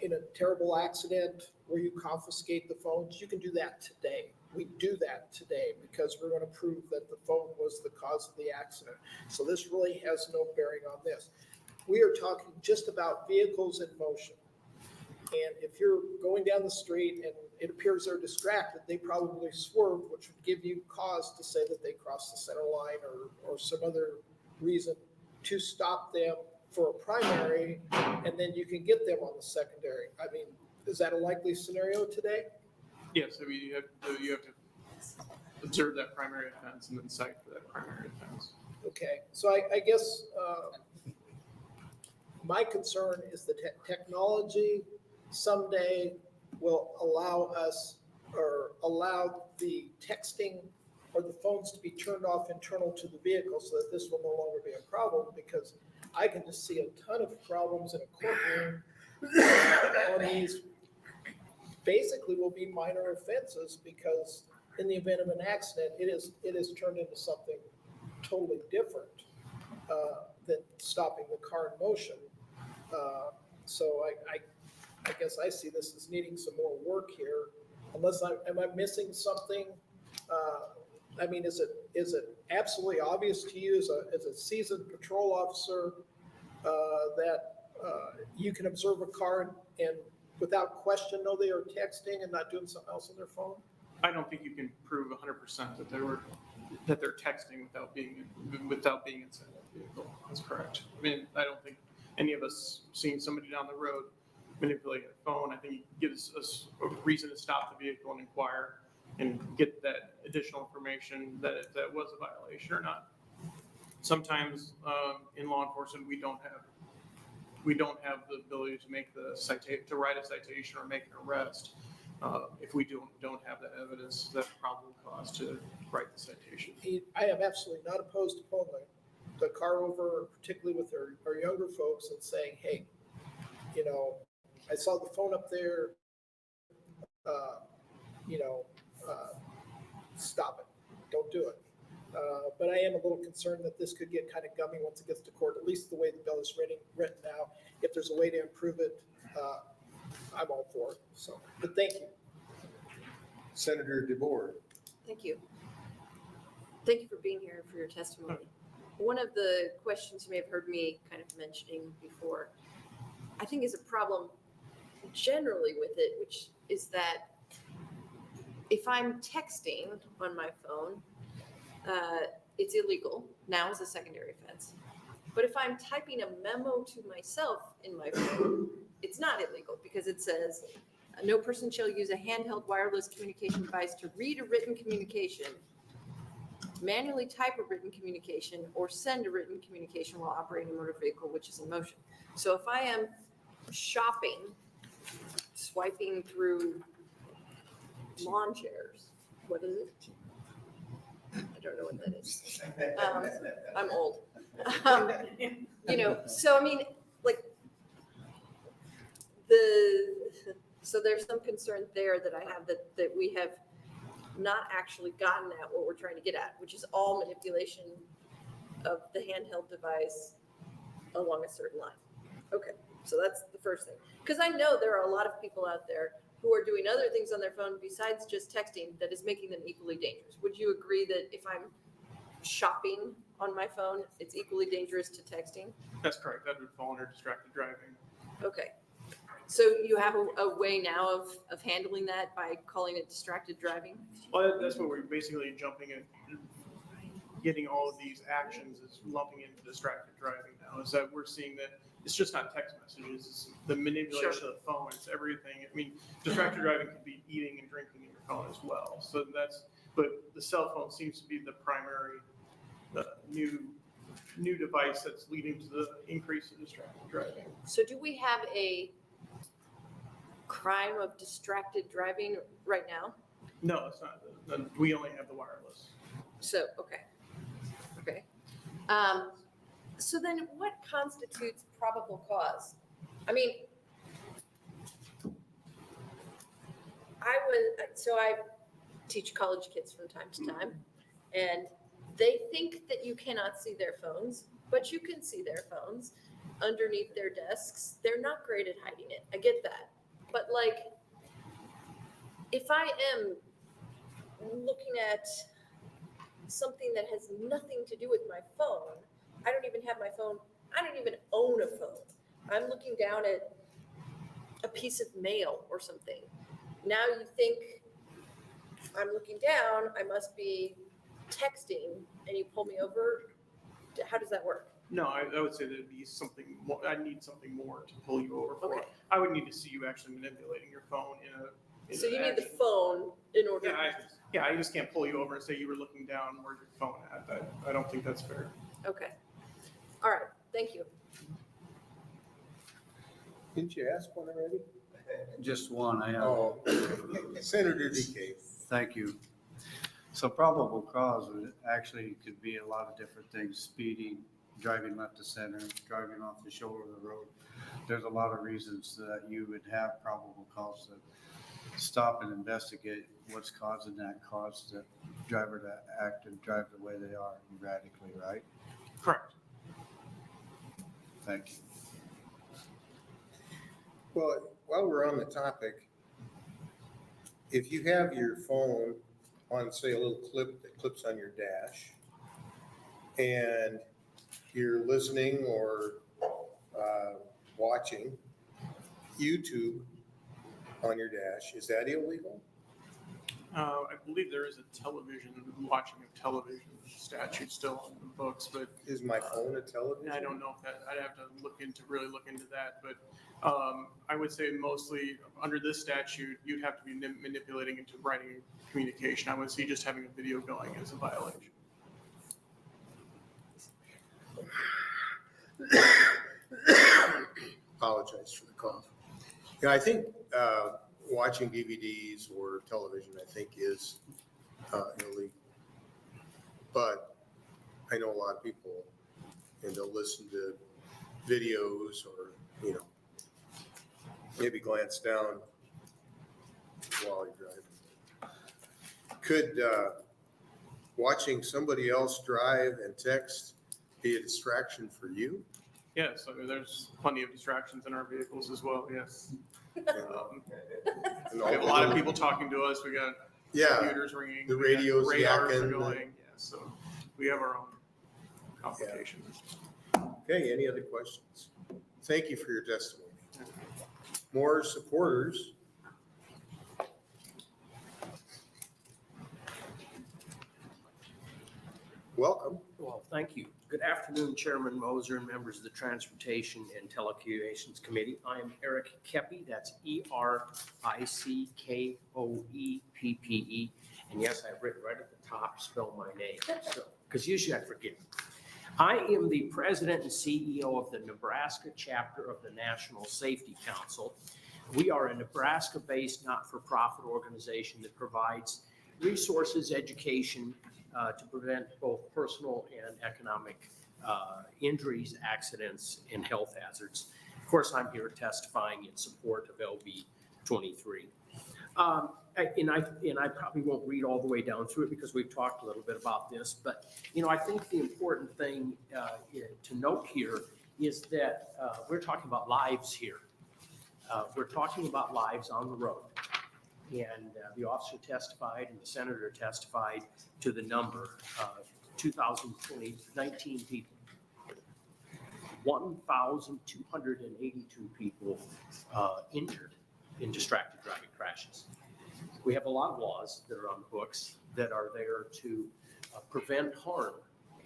S3: In a terrible accident where you confiscate the phones, you can do that today. We do that today because we're going to prove that the phone was the cause of the accident. So this really has no bearing on this. We are talking just about vehicles in motion. And if you're going down the street and it appears they're distracted, they probably swerved, which would give you cause to say that they crossed the center line or some other reason to stop them for a primary, and then you can get them on the secondary. I mean, is that a likely scenario today?
S11: Yes, I mean, you have to observe that primary offense and then cite for that primary offense.
S3: Okay, so I guess my concern is the technology someday will allow us or allow the texting or the phones to be turned off internal to the vehicle so that this will no longer be a problem, because I can just see a ton of problems in a courtroom on these. Basically will be minor offenses because in the event of an accident, it is turned into something totally different than stopping the car in motion. So I guess I see this as needing some more work here. Unless am I missing something? I mean, is it absolutely obvious to you as a seasoned patrol officer that you can observe a car and without question know they are texting and not doing something else on their phone?
S11: I don't think you can prove 100% that they're texting without being inside that vehicle. That's correct. I mean, I don't think any of us seeing somebody down the road manipulating a phone, I think it gives us a reason to stop the vehicle and inquire and get that additional information that was a violation or not. Sometimes in law enforcement, we don't have the ability to make to write a citation or make an arrest if we don't have that evidence, that probable cause to write the citation.
S3: I am absolutely not opposed to pulling the car over, particularly with our younger folks, and saying, hey, you know, I saw the phone up there, stop it, don't do it. But I am a little concerned that this could get kind of gummy once it gets to court, at least the way the bill is written now. If there's a way to improve it, I'm all for it. So, but thank you.
S1: Senator DeBoer.
S8: Thank you. Thank you for being here for your testimony. One of the questions you may have heard me kind of mentioning before, I think is a problem generally with it, which is that if I'm texting on my phone, it's illegal. Now is a secondary offense. But if I'm typing a memo to myself in my phone, it's not illegal because it says, no person shall use a handheld wireless communication device to read a written communication, manually type a written communication, or send a written communication while operating a motor vehicle which is in motion. So if I am shopping, swiping through lawn chairs, what is it? I don't know what that is. I'm old. So I mean, like so there's some concern there that I have that we have not actually gotten at what we're trying to get at, which is all manipulation of the handheld device along a certain line. Okay, so that's the first thing. Because I know there are a lot of people out there who are doing other things on their phone besides just texting that is making them equally dangerous. Would you agree that if I'm shopping on my phone, it's equally dangerous to texting?
S11: That's correct. That would fall under distracted driving.
S8: Okay. So you have a way now of handling that by calling it distracted driving?
S11: Well, that's what we're basically jumping in, getting all of these actions is lumping into distracted driving now, is that we're seeing that it's just not text messages, it's the manipulation of the phone, it's everything. I mean, distracted driving could be eating and drinking in your phone as well. So but the cell phone seems to be the primary new device that's leading to the increase in distracted driving.
S8: So do we have a crime of distracted driving right now?
S11: No, it's not. We only have the wireless.
S8: So, okay. So then what constitutes probable cause? I mean, I teach college kids from time to time, and they think that you cannot see their phones, but you can see their phones underneath their desks. They're not great at hiding it. I get that. But like, if I am looking at something that has nothing to do with my phone, I don't even have my phone, I don't even own a phone. I'm looking down at a piece of mail or something. Now you think I'm looking down, I must be texting, and you pull me over. How does that work?
S11: No, I would say there'd be something more. I need something more to pull you over for.
S8: Okay.
S11: I would need to see you actually manipulating your phone
S8: So you need the phone in order.
S11: Yeah, I just can't pull you over and say you were looking down. Where's your phone at? I don't think that's fair.
S8: Okay. All right. Thank you.
S1: Didn't you ask one already?
S4: Just one. I have.
S1: Oh, Senator DK.
S4: Thank you. So probable cause actually could be a lot of different things: speeding, driving left to center, driving off the shoulder of the road. There's a lot of reasons that you would have probable cause to stop and investigate what's causing that cause the driver to act and drive the way they are erratically, right?
S11: Correct.
S4: Thank you.
S1: Well, while we're on the topic, if you have your phone on, say, a little clip that clips on your dash, and you're listening or watching YouTube on your dash, is that illegal?
S11: I believe there is a watching of television statute still on the books, but.
S1: Is my phone a television?
S11: I don't know if that, I'd have to really look into that, but I would say mostly under this statute, you'd have to be manipulating into writing communication. I would see just having a video going as a violation.
S1: Apologize for the cough. Yeah, I think watching DVDs or television, I think, is illegal. But I know a lot of people, and they'll listen to videos or, you know, maybe glance down while you're driving. Could watching somebody else drive and text be a distraction for you?
S11: Yes, I mean, there's plenty of distractions in our vehicles as well, yes. We have a lot of people talking to us. We got computers ringing.
S1: The radios
S11: radars are
S1: yakking.
S11: going. Yeah, so we have our own complications.
S1: Okay, any other questions? Thank you for your testimony. More supporters? Welcome.
S5: Well, thank you. Good afternoon, Chairman Moser and members of the Transportation and Telecommunications Committee. I am Eric Keppe. That's ERICKOEPPE. And yes, I've written right at the top, spell my name, so, because usually I forget. I am the president and CEO of the Nebraska chapter of the National Safety Council. We are a Nebraska-based not-for-profit organization that provides resources, education, to prevent both personal and economic injuries, accidents, and health hazards. Of course, I'm here testifying in support of LB 23. And I probably won't read all the way down through it because we've talked a little bit about this, but you know, I think the important thing to note here is that we're talking about lives here. We're talking about lives on the road. And the officer testified and the senator testified to the number of 19 people. 1,282 people injured in distracted driving crashes. We have a lot of laws that are on the books that are there to prevent harm,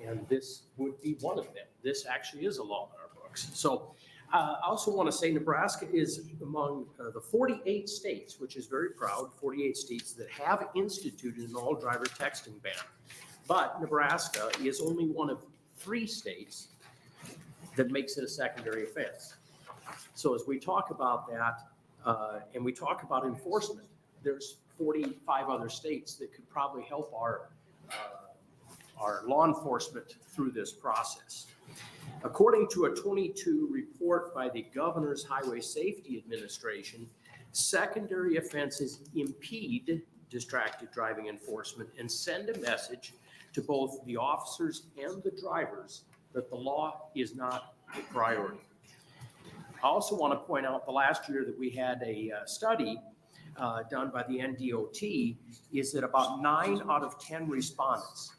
S5: and this would be one of them. This actually is a law in our books. So I also want to say Nebraska is among the 48 states, which is very proud, 48 states that have instituted an all-driver texting ban. But Nebraska is only one of 3 states that makes it a secondary offense. So as we talk about that, and we talk about enforcement, there's 45 other states that could probably help our law enforcement through this process. According to a 22 report by the Governor's Highway Safety Administration, secondary offenses impede distracted driving enforcement and send a message to both the officers and the drivers that the law is not a priority. I also want to point out the last year that we had a study done by the NDOT is that about 9 out of 10 respondents,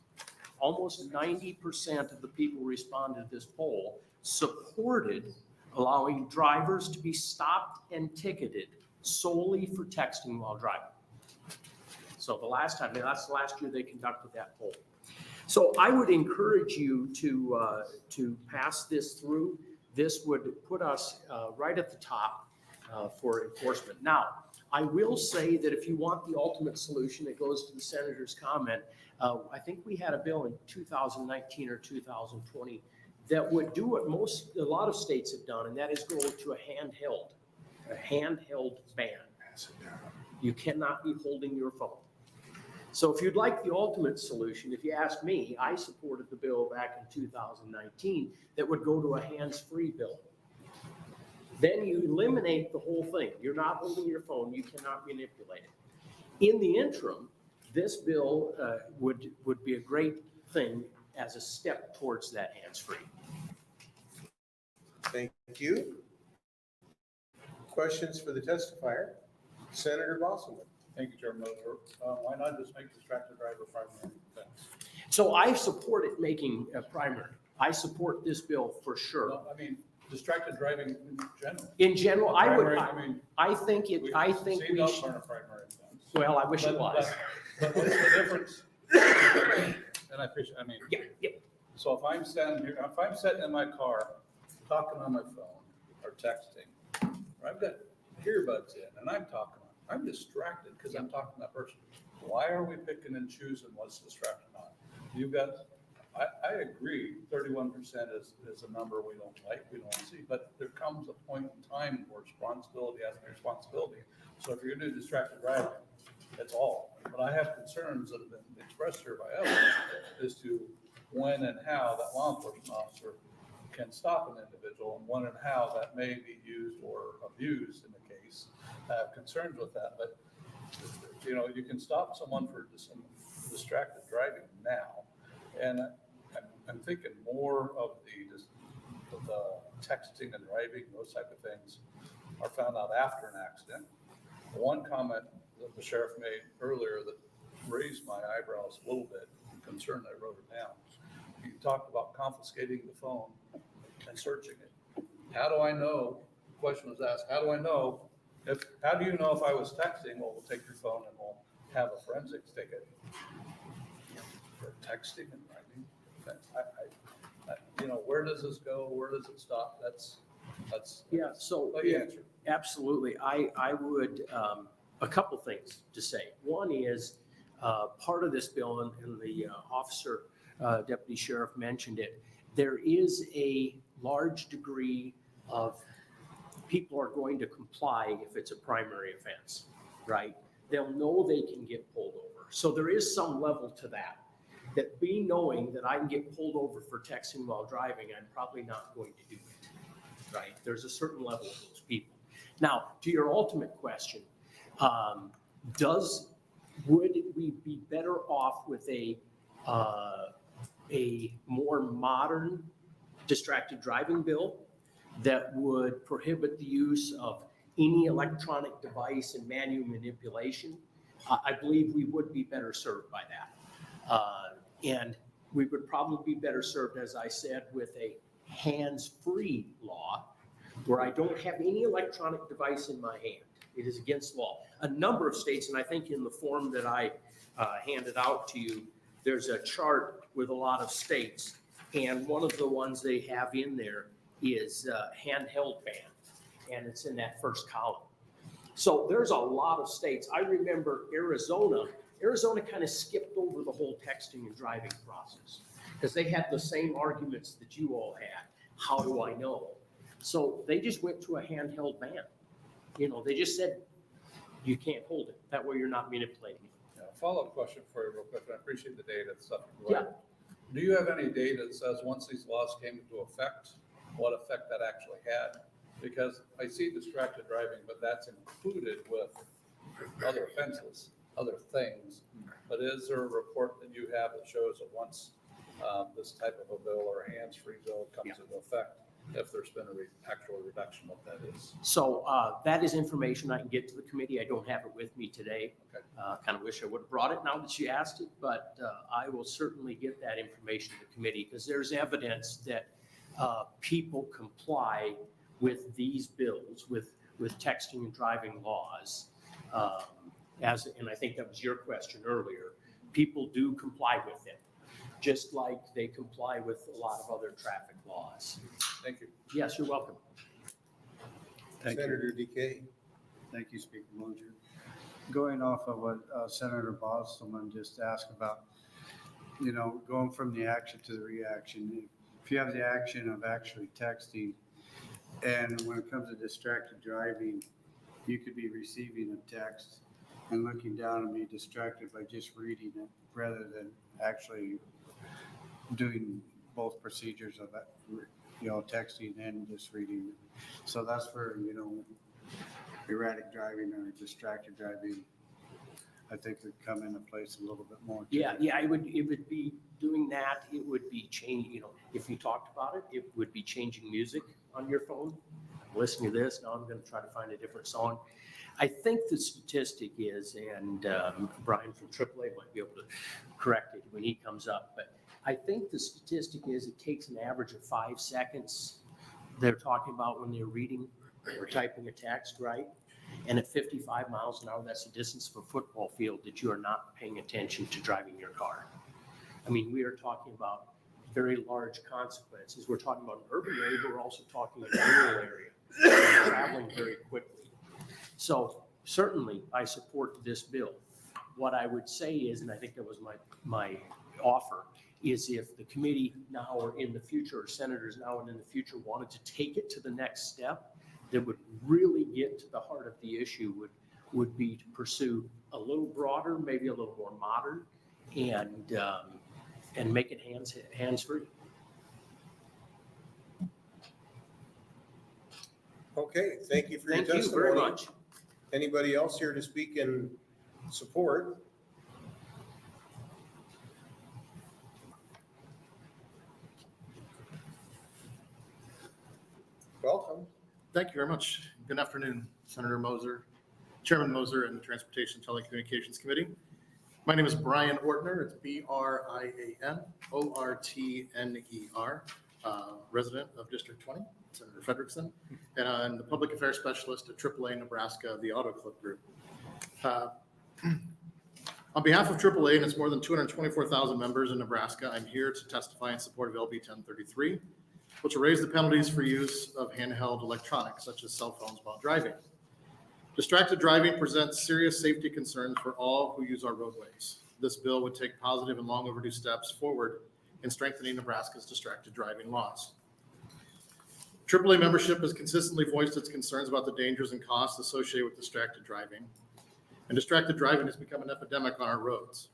S5: almost 90% of the people who responded to this poll supported allowing drivers to be stopped and ticketed solely for texting while driving. So that's the last year they conducted that poll. So I would encourage you to pass this through. This would put us right at the top for enforcement. Now, I will say that if you want the ultimate solution, it goes to the senator's comment. I think we had a bill in 2019 or 2020 that would do what a lot of states have done, and that is go to a handheld ban. You cannot be holding your phone. So if you'd like the ultimate solution, if you ask me, I supported the bill back in 2019 that would go to a hands-free bill. Then you eliminate the whole thing. You're not holding your phone. You cannot manipulate it. In the interim, this bill would be a great thing as a step towards that hands-free.
S1: Thank you. Questions for the testifier? Senator Bosn.
S20: Thank you, Chairman Moser. Why not just make distracted driver primary offense?
S5: So I support it making a primary. I support this bill for sure.
S20: No, I mean, distracted driving in general.
S5: In general, I would,
S20: Primary, mean,
S5: I think it, I think we
S20: seatbelts
S5: should,
S20: aren't a primary offense.
S5: well, I wish it
S20: But-
S5: was.
S20: But what's the difference? And I appreciate, I mean.
S5: Yeah.
S20: So if I'm standing here, if I'm sitting in my car, talking on my phone or texting, or I've got earbuds in and I'm talking, I'm distracted because I'm talking to that person. Why are we picking and choosing what's distracting on? You've got, I agree, 31% is a number we don't like, we don't want to see, but there comes a point in time where responsibility has to be responsibility. So if you're gonna do distracted driving, that's all. But I have concerns that have been expressed here by others as to when and how that law enforcement officer can stop an individual and when and how that may be used or abused in the case. I have concerns with that, but you know, you can stop someone for distracted driving now. And I'm thinking more of the texting and driving, those type of things are found out after an accident. One comment that the sheriff made earlier that raised my eyebrows a little bit, I'm concerned I wrote it down. He talked about confiscating the phone and searching it. How do I know, the question was asked, how do I know how do you know if I was texting? Well, we'll take your phone and we'll have a forensics ticket for texting and writing. You know, where does this go? Where does it stop? That's.
S5: Yeah, so,
S20: Let you answer.
S5: absolutely. I would, a couple things to say. One is, part of this bill, and the officer, deputy sheriff mentioned it, there is a large degree of people are going to comply if it's a primary offense, right? They'll know they can get pulled over. So there is some level to that. That me knowing that I can get pulled over for texting while driving, I'm probably not going to do it, right? There's a certain level of those people. Now, to your ultimate question, would we be better off with a more modern distracted driving bill that would prohibit the use of any electronic device and manual manipulation? I believe we would be better served by that. And we would probably be better served, as I said, with a hands-free law where I don't have any electronic device in my hand. It is against law. A number of states, and I think in the form that I handed out to you, there's a chart with a lot of states. And one of the ones they have in there is handheld ban, and it's in that first column. So there's a lot of states. I remember Arizona kind of skipped over the whole texting and driving process because they had the same arguments that you all had. How do I know? So they just went to a handheld ban. You know, they just said, you can't hold it. That way you're not manipulating it.
S20: Yeah, follow-up question for you real quick. I appreciate the data and stuff.
S5: Yeah.
S20: Do you have any data that says once these laws came into effect, what effect that actually had? Because I see distracted driving, but that's included with other offenses, other things. But is there a report that you have that shows that once this type of a bill or a hands-free bill comes into effect, if there's been an actual reduction, what that is?
S5: So that is information I can get to the committee. I don't have it with me today. Kind of wish I would have brought it now that you asked it, but I will certainly get that information to the committee because there's evidence that people comply with these bills, with texting and driving laws. And I think that was your question earlier. People do comply with them, just like they comply with a lot of other traffic laws.
S20: Thank you.
S5: Yes, you're welcome.
S4: Thank you.
S1: Senator DK.
S4: Thank you, Speaker Moser. Going off of what Senator Bosn just asked about, you know, going from the action to the reaction. If you have the action of actually texting, and when it comes to distracted driving, you could be receiving a text and looking down and be distracted by just reading it rather than actually doing both procedures of that, you know, texting and just reading it. So that's where, you know, erratic driving or distracted driving, I think would come into place a little bit more.
S5: Yeah, it would be doing that. It would be changing, you know, if you talked about it, it would be changing music on your phone. I'm listening to this, now I'm going to try to find a different song. I think the statistic is, and Brian from AAA might be able to correct it when he comes up, but I think the statistic is it takes an average of 5 seconds. They're talking about when they're reading or typing a text, right? And at 55 miles an hour, that's the distance of a football field that you are not paying attention to driving your car. I mean, we are talking about very large consequences. We're talking about an urban area, but we're also talking an rural area. We're traveling very quickly. So certainly I support this bill. What I would say is, and I think that was my offer, is if the committee now or in the future, or senators now and in the future wanted to take it to the next step, that would really get to the heart of the issue would be to pursue a little broader, maybe a little more modern, and make it hands-free.
S1: Okay, thank you for your
S5: Thank you
S1: testimony.
S5: very much.
S1: Anybody else here to speak in support? Welcome.
S9: Thank you very much. Good afternoon, Senator Moser, Chairman Moser, and the Transportation Telecommunications Committee. My name is Brian Ortner. It's BRIAN ORTNER, resident of District 20, Senator Frederickson, and I'm the Public Affairs Specialist at AAA Nebraska of the Auto Club Group. On behalf of AAA and its more than 224,000 members in Nebraska, I'm here to testify in support of LB 1033, which will raise the penalties for use of handheld electronics such as cell phones while driving. Distracted driving presents serious safety concerns for all who use our roadways. This bill would take positive and long overdue steps forward in strengthening Nebraska's distracted driving laws. AAA membership has consistently voiced its concerns about the dangers and costs associated with distracted driving. And distracted driving has become an epidemic on our roads.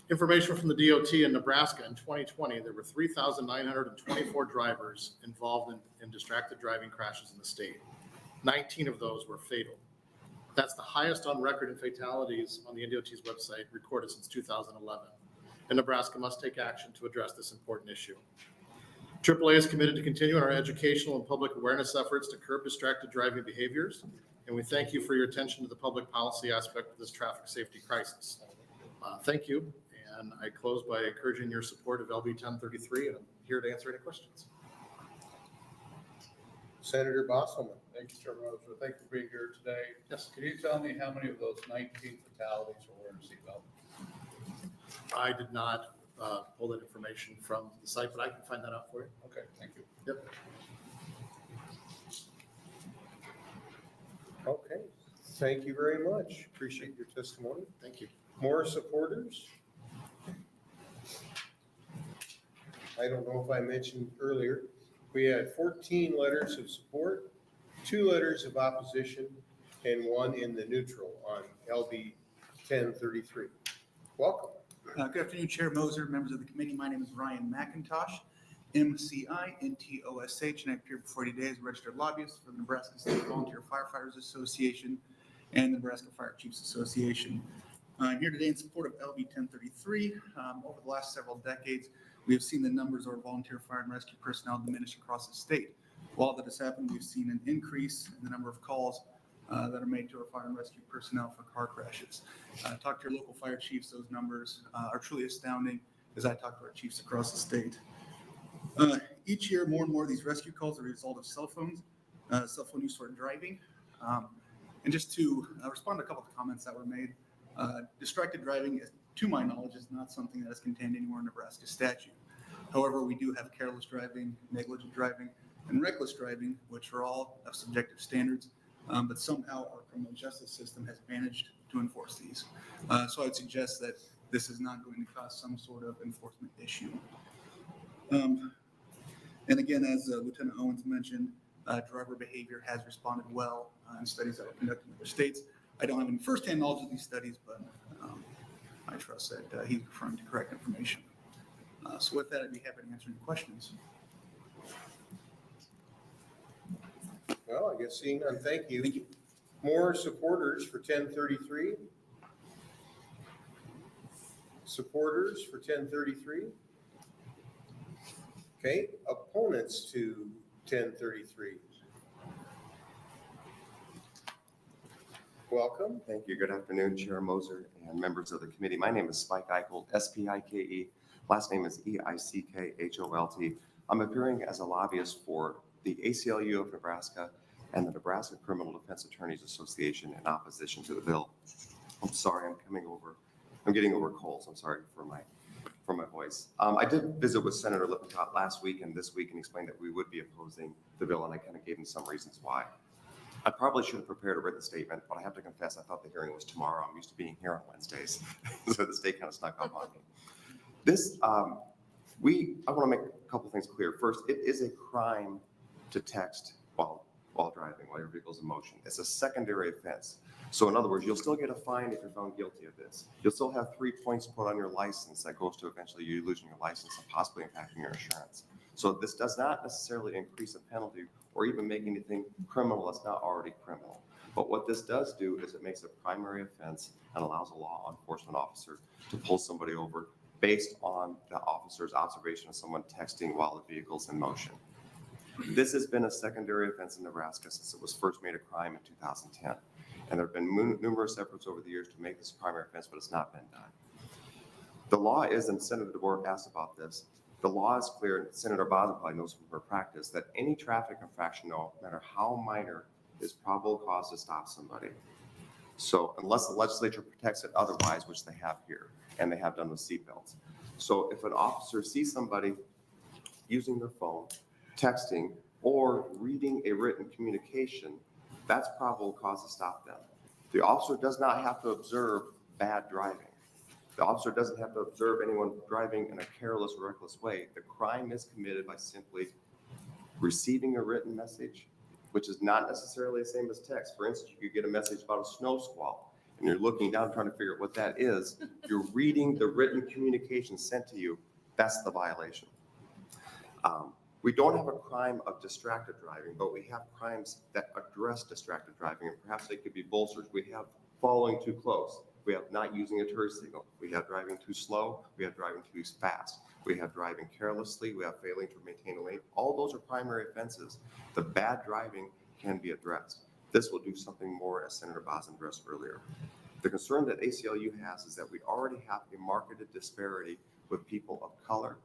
S9: Information from the DOT in Nebraska in 2020, there were 3,924 drivers involved in distracted driving crashes in the state. 19 of those were fatal. That's the highest on record in fatalities on the DOT's website recorded since 2011. And Nebraska must take action to address this important issue. AAA is committed to continuing our educational and public awareness efforts to curb distracted driving behaviors. And we thank you for your attention to the public policy aspect of this traffic safety crisis. Thank you. And I close by encouraging your support of LB 1033, and I'm here to answer any questions.
S1: Senator Bosn.
S20: Thank you, Chairman Moser. Thank you for being here today.
S9: Yes.
S20: Can you tell me how many of those 19 fatalities were wearing a seatbelt?
S9: I did not pull that information from the site, but I can find that out for you.
S20: Okay, thank you.
S9: Yep.
S1: Okay, thank you very much. Appreciate your testimony.
S9: Thank you.
S1: More supporters? I don't know if I mentioned earlier, we had 14 letters of support, 2 letters of opposition, and 1 in the neutral on LB 1033. Welcome.
S11: Good afternoon, Chair Moser, members of the committee. My name is Ryan McIntosh, MCINTOSH, and I appear before you today as a registered lobbyist for the Nebraska State Volunteer Firefighters Association and the Nebraska Fire Chiefs Association. I'm here today in support of LB 1033. Over the last several decades, we have seen the numbers of our volunteer fire and rescue personnel diminish across the state. While that has happened, we've seen an increase in the number of calls that are made to our fire and rescue personnel for car crashes. Talk to your local fire chiefs, those numbers are truly astounding as I talk to our chiefs across the state. Each year, more and more of these rescue calls are a result of cell phone use for driving. And just to respond to a couple of comments that were made, distracted driving, to my knowledge, is not something that is contained anywhere in Nebraska statute. However, we do have careless driving, negligent driving, and reckless driving, which are all of subjective standards, but somehow our criminal justice system has managed to enforce these. So I would suggest that this is not going to cause some sort of enforcement issue. And again, as Lieutenant Owens mentioned, driver behavior has responded well in studies that were conducted in other states. I don't have any firsthand knowledge of these studies, but I trust that he's referring to correct information. So with that, I'd be happy to answer any questions.
S1: Well, I guess seeing none, thank you. Thank you. More supporters for 1033? Supporters for 1033? Okay, opponents to 1033? Welcome.
S12: Thank you. Good afternoon, Chair Moser and members of the committee. My name is Spike Eichholt, S-P-I-K-E. Last name is E-I-C-K-H-O-L-T. I'm appearing as a lobbyist for the ACLU of Nebraska and the Nebraska Criminal Defense Attorneys Association in opposition to the bill. I'm sorry, I'm getting over colds. I'm sorry for my voice. I did visit with Senator Lippincott last week and this week and explained that we would be opposing the bill, and I kind of gave him some reasons why. I probably should have prepared a written statement, but I have to confess, I thought the hearing was tomorrow. I'm used to being here on Wednesdays, so this day kind of snuck up on me. This, I want to make a couple things clear. First, it is a crime to text while driving, while your vehicle's in motion. It's a secondary offense. So in other words, you'll still get a fine if you're found guilty of this. You'll still have 3 points put on your license that goes to eventually you losing your license and possibly impacting your insurance. So this does not necessarily increase a penalty or even make anything criminal that's not already criminal. But what this does do is it makes a primary offense and allows a law enforcement officer to pull somebody over based on the officer's observation of someone texting while the vehicle's in motion. This has been a secondary offense in Nebraska since it was first made a crime in 2010. And there have been numerous efforts over the years to make this a primary offense, but it's not been done. The law is, and Senator DeBoer asked about this, the law is clear, and Senator Bosn probably knows from her practice, that any traffic infraction, no matter how minor, is probable cause to stop somebody. So unless the legislature protects it otherwise, which they have here, and they have done with seatbelts. So if an officer sees somebody using their phone, texting, or reading a written communication, that's probable cause to stop them. The officer does not have to observe bad driving. The officer doesn't have to observe anyone driving in a careless or reckless way. The crime is committed by simply receiving a written message, which is not necessarily the same as text. For instance, you could get a message about a snow squall, and you're looking down trying to figure out what that is. You're reading the written communication sent to you. That's the violation. We don't have a crime of distracted driving, but we have crimes that address distracted driving, and perhaps they could be bolstered. We have following too close. We have not using a turn signal. We have driving too slow. We have driving too fast. We have driving carelessly. We have failing to maintain a lane. All those are primary offenses. The bad driving can be addressed. This will do something more, as Senator Bosn addressed earlier. The concern that ACLU has is that we already have a marketed disparity with people of color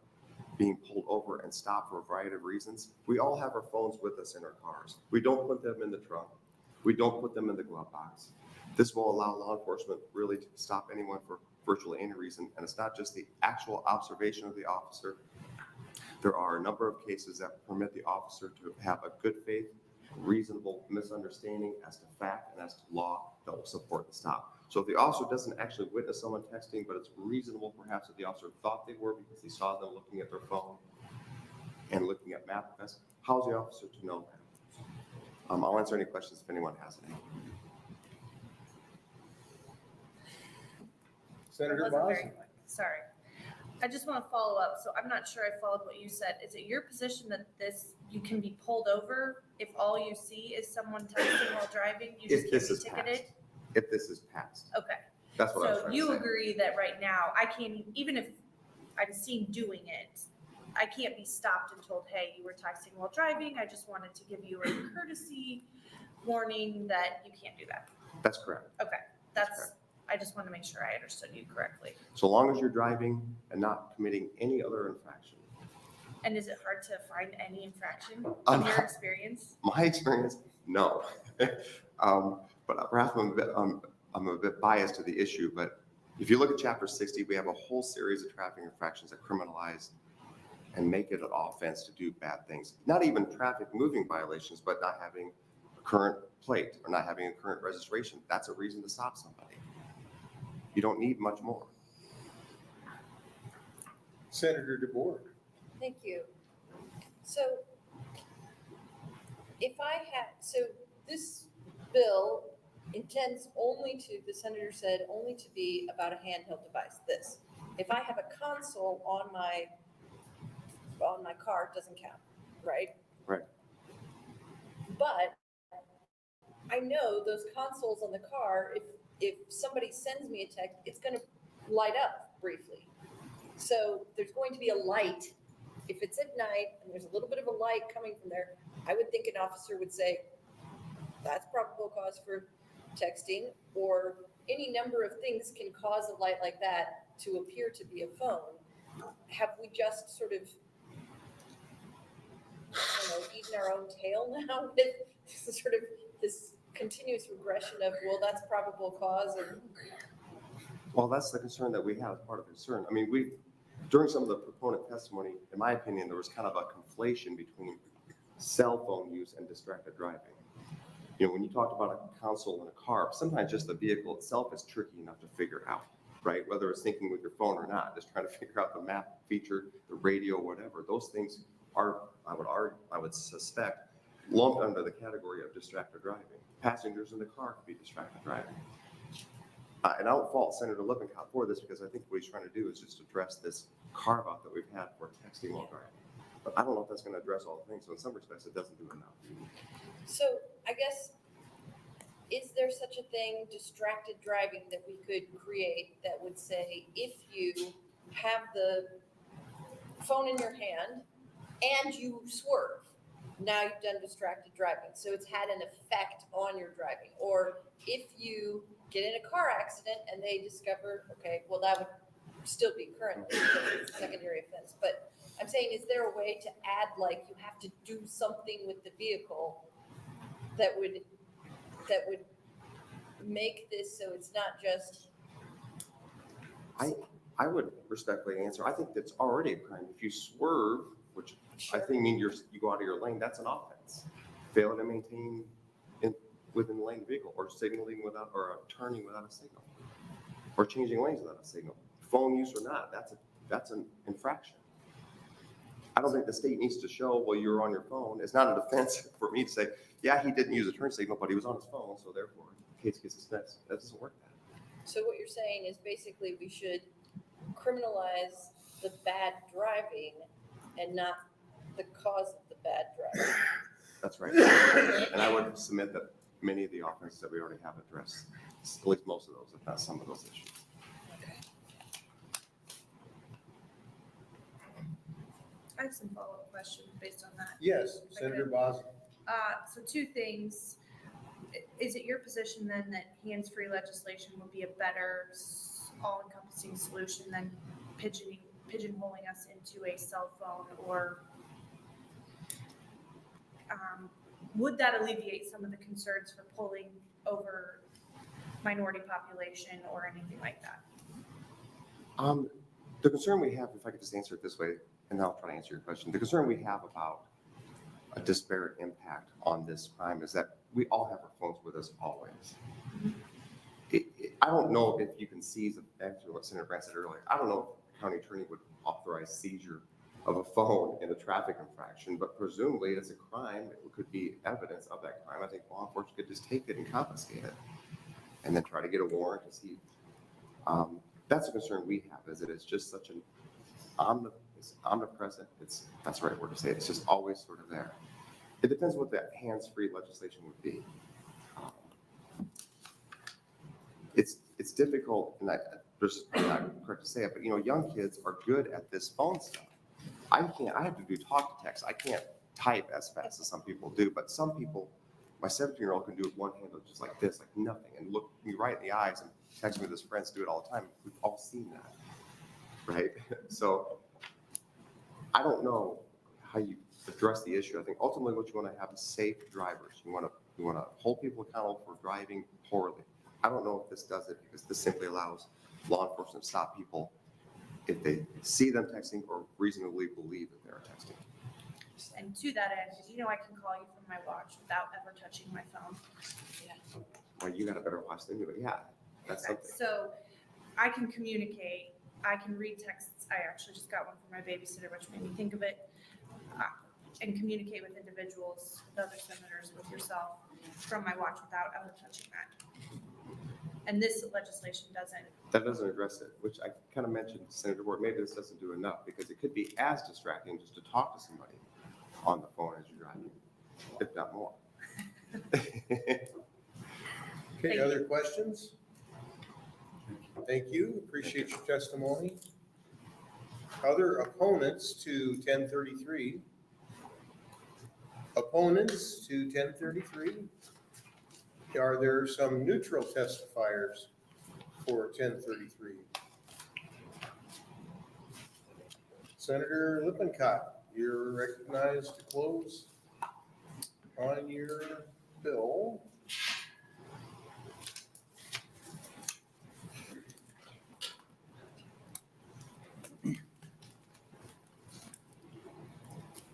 S12: being pulled over and stopped for a variety of reasons. We all have our phones with us in our cars. We don't put them in the trunk. We don't put them in the glove box. This will allow law enforcement really to stop anyone for virtually any reason. And it's not just the actual observation of the officer. There are a number of cases that permit the officer to have a good faith, reasonable misunderstanding as to fact and as to law that will support the stop. So if the officer doesn't actually witness someone texting, but it's reasonable perhaps that the officer thought they were because he saw them looking at their phone and looking at MapQuest, how's the officer to know that? I'll answer any questions if anyone has any.
S1: Senator
S2: It wasn't
S1: Bosn?
S2: very quick. Sorry. I just want to follow up. So I'm not sure I followed what you said. Is it your position that you can be pulled over if all you see is someone texting while driving? You just can't be ticketed?
S12: If this is passed.
S2: Okay.
S12: That's what I was
S2: So
S12: trying to
S2: you
S12: say.
S2: agree that right now, I can't, even if I'm seen doing it, I can't be stopped and told, hey, you were texting while driving. I just wanted to give you a courtesy warning that you can't do that.
S12: That's correct.
S2: Okay. I just want to make sure I understood you correctly.
S12: So long as you're driving and not committing any other infraction.
S2: And is it hard to find any infraction in your experience?
S12: My experience, no. But perhaps I'm a bit biased to the issue, but if you look at Chapter 60, we have a whole series of traffic infractions that criminalize and make it an offense to do bad things. Not even traffic moving violations, but not having a current plate or not having a current registration. That's a reason to stop somebody. You don't need much more.
S1: Senator DeBoer.
S8: Thank you. So this bill intends only to, the senator said, only to be about a handheld device, this. If I have a console on my car, it doesn't count, right?
S12: Right.
S8: But I know those consoles on the car, if somebody sends me a text, it's going to light up briefly. So there's going to be a light. If it's at night and there's a little bit of a light coming from there, I would think an officer would say, that's probable cause for texting, or any number of things can cause a light like that to appear to be a phone. Have we just sort of, I don't know, eaten our own tail now with sort of this continuous regression of, well, that's probable cause and
S12: Well, that's the concern that we have, part of the concern. I mean, during some of the proponent testimony, in my opinion, there was kind of a conflation between cell phone use and distracted driving. You know, when you talked about a console in a car, sometimes just the vehicle itself is tricky enough to figure out, right? Whether it's thinking with your phone or not, just trying to figure out the map feature, the radio, whatever. Those things are, I would suspect, lumped under the category of distracted driving. Passengers in the car could be distracted driving. And I don't fault Senator Lippincott for this, because I think what he's trying to do is just address this carve-out that we've had for texting while driving. But I don't know if that's going to address all the things. So in some respects, it doesn't do enough.
S8: so I guess, is there such a thing, distracted driving, that we could create that would say, if you have the phone in your hand and you swerve, now you've done distracted driving. So it's had an effect on your driving. Or if you get in a car accident and they discover, okay, well, that would still be currently because it's a secondary offense. But I'm saying, is there a way to add, like, you have to do something with the vehicle that would make this so it's not just.
S12: I would respectfully answer, I think that's already a crime. If you swerve, which I think means you go out of your lane, that's an offense. Fail to maintain within the lane of the vehicle, or signaling without, or turning without a signal, or changing lanes without a signal. Phone use or not, that's an infraction. I don't think the state needs to show, well, you're on your phone. It's not a defense for me to say, yeah, he didn't use a turn signal, but he was on his phone, so therefore, case gets dismissed. That doesn't work that.
S8: So what you're saying is basically we should criminalize the bad driving and not the cause of the bad driving.
S12: That's right. And I would submit that many of the offenses that we already have addressed, at least most of those, if not some of those issues.
S2: I have some follow-up questions based on that.
S1: Yes, Senator Bosn.
S2: So two things. Is it your position then that hands-free legislation would be a better all-encompassing solution than pigeonholing us into a cell phone, or would that alleviate some of the concerns for pulling over minority population or anything like that?
S12: The concern we have, if I could just answer it this way, and then I'll try to answer your question. The concern we have about a disparate impact on this crime is that we all have our phones with us always. I don't know if you can seize, actually what Senator Brandt said earlier, I don't know if the county attorney would authorize seizure of a phone in a traffic infraction, but presumably it's a crime. It could be evidence of that crime. I think law enforcement could just take it and confiscate it and then try to get a warrant to see. That's a concern we have, is that it's just such an omnipresent, that's the right word to say it, it's just always sort of there. It depends what that hands-free legislation would be. It's difficult, and this is probably not correct to say it, but young kids are good at this phone stuff. I have to do talk to text. I can't type as fast as some people do, but some people, my 17-year-old can do it one-handed, just like this, like nothing, and look me right in the eyes and text me with his friends, do it all the time. We've all seen that, right? So I don't know how you address the issue. I think ultimately what you want to have is safe drivers. You want to hold people accountable for driving poorly. I don't know if this does it, because this simply allows law enforcement to stop people if they see them texting or reasonably believe that they're texting.
S2: And to that end, because I can call you from my watch without ever touching my phone. Yeah.
S12: Well, you got a better watch than me, but yeah, that's something.
S2: So I can communicate, I can read texts. I actually just got one from my babysitter, which made me think of it, and communicate with individuals, with other senators, with yourself, from my watch without ever touching that. And this legislation doesn't.
S12: That doesn't address it, which I kind of mentioned to Senator Ward. Maybe this doesn't do enough, because it could be as distracting just to talk to somebody on the phone as you're driving, if not more.
S1: Okay, other questions? Thank you. Appreciate your testimony. Other opponents to 1033? Opponents to 1033? Are there some neutral testifiers for 1033? Senator Lippincott, you're recognized to close on your bill.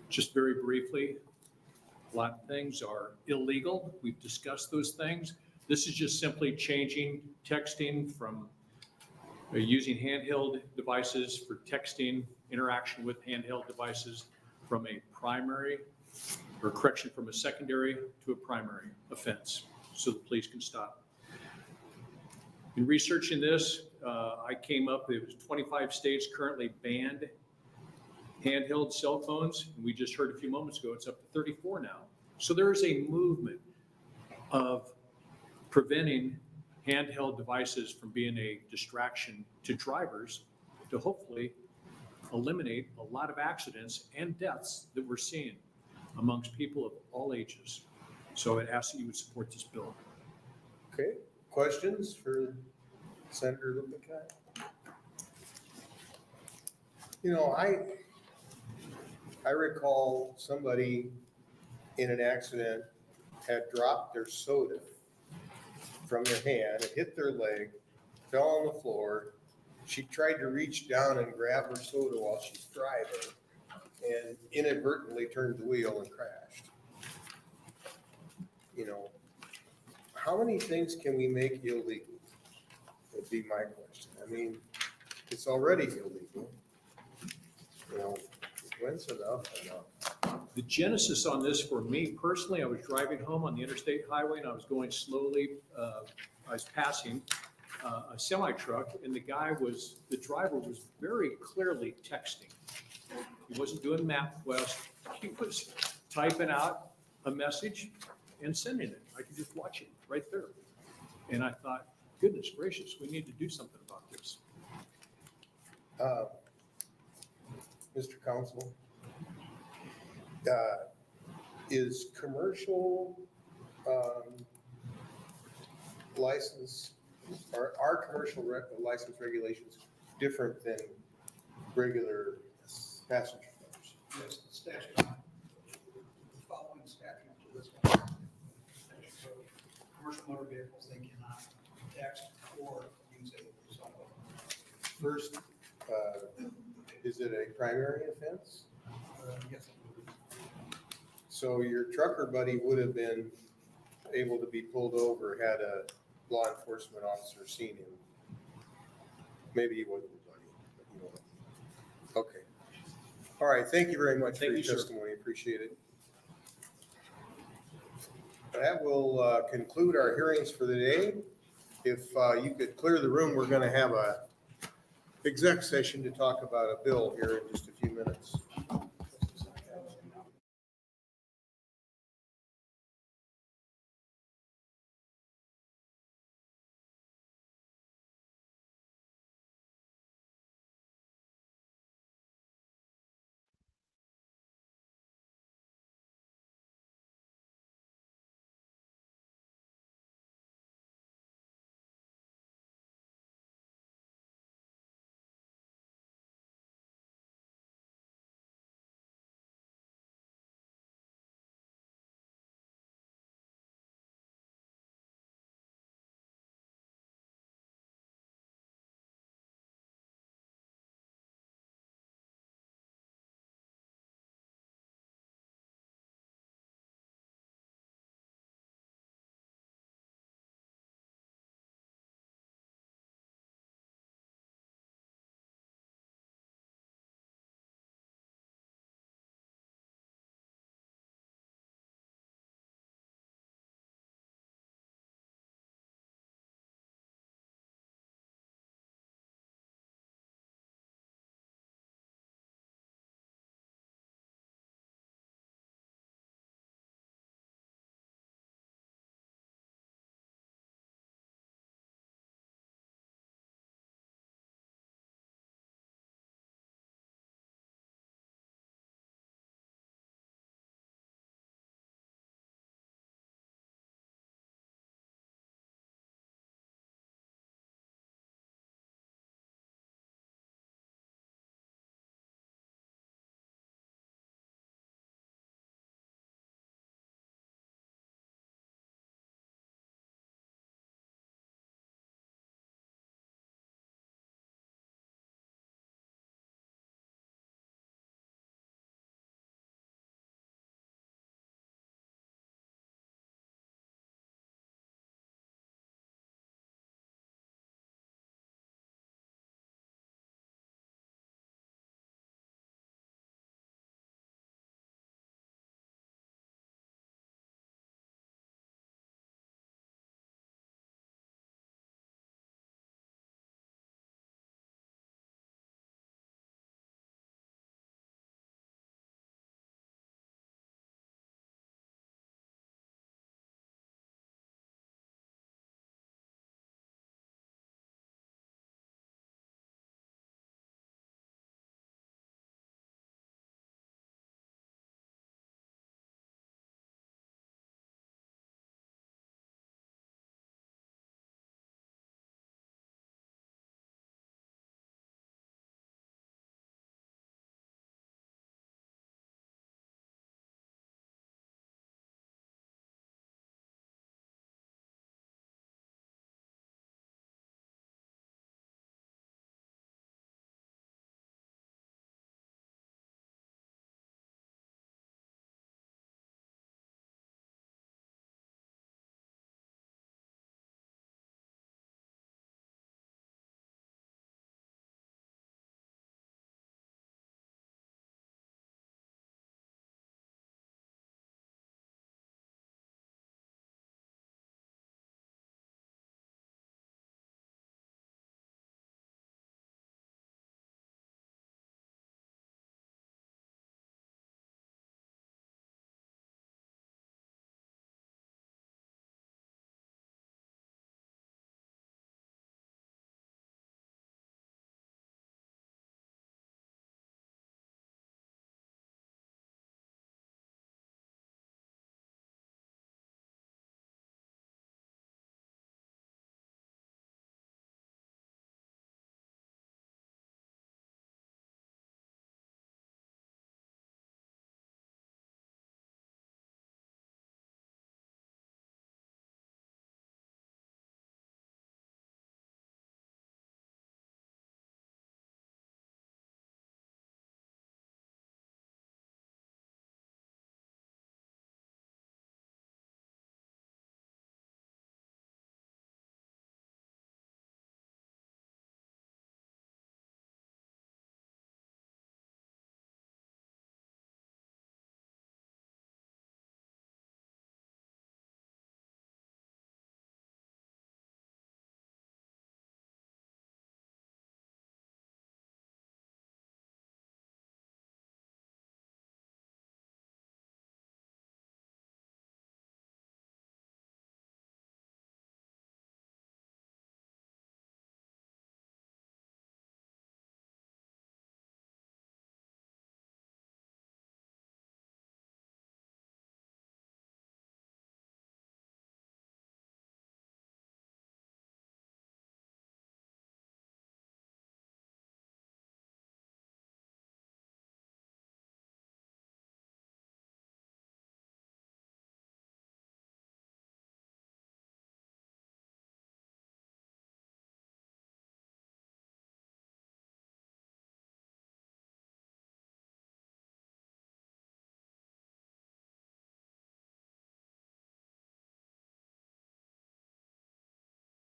S21: Just very briefly, a lot of things are illegal. We've discussed those things. This is just simply changing texting from using handheld devices for texting, interaction with handheld devices from a primary, or correction, from a secondary to a primary offense, so the police can stop. In researching this, I came up, it was 25 states currently banned handheld cell phones. And we just heard a few moments ago, it's up to 34 now. So there is a movement of preventing handheld devices from being a distraction to drivers to hopefully eliminate a lot of accidents and deaths that we're seeing amongst people of all ages. So I ask that you would support this bill.
S1: Okay, questions for Senator Lippincott? You know, I recall somebody in an accident had dropped their soda from their hand, it hit their leg, fell on the floor. She tried to reach down and grab her soda while she's driving and inadvertently turned the wheel and crashed. You know, how many things can we make illegal? Would be my question. I mean, it's already illegal. You know, when's enough enough?
S21: The genesis on this for me personally, I was driving home on the interstate highway and I was going slowly. I was passing a semi truck and the driver was very clearly texting. He wasn't doing MapQuest. He was typing out a message and sending it. I could just watch it right there. And I thought, goodness gracious, we need to do something about this.
S1: Mr. Counsel, is commercial license, are commercial license regulations different than regular passenger cars?
S13: Yes, the statute. Following statute to this one. So commercial motor vehicles, they cannot text or use a cell phone.
S1: First, is it a primary offense?
S13: Yes.
S1: So your trucker buddy would have been able to be pulled over had a law enforcement officer seen him. Maybe he wasn't a buddy, but you know. Okay. All right, thank you very much for your testimony, appreciate it. That will conclude our hearings for the day. If you could clear the room, we're going to have a exec session to talk about a bill here in just a few minutes.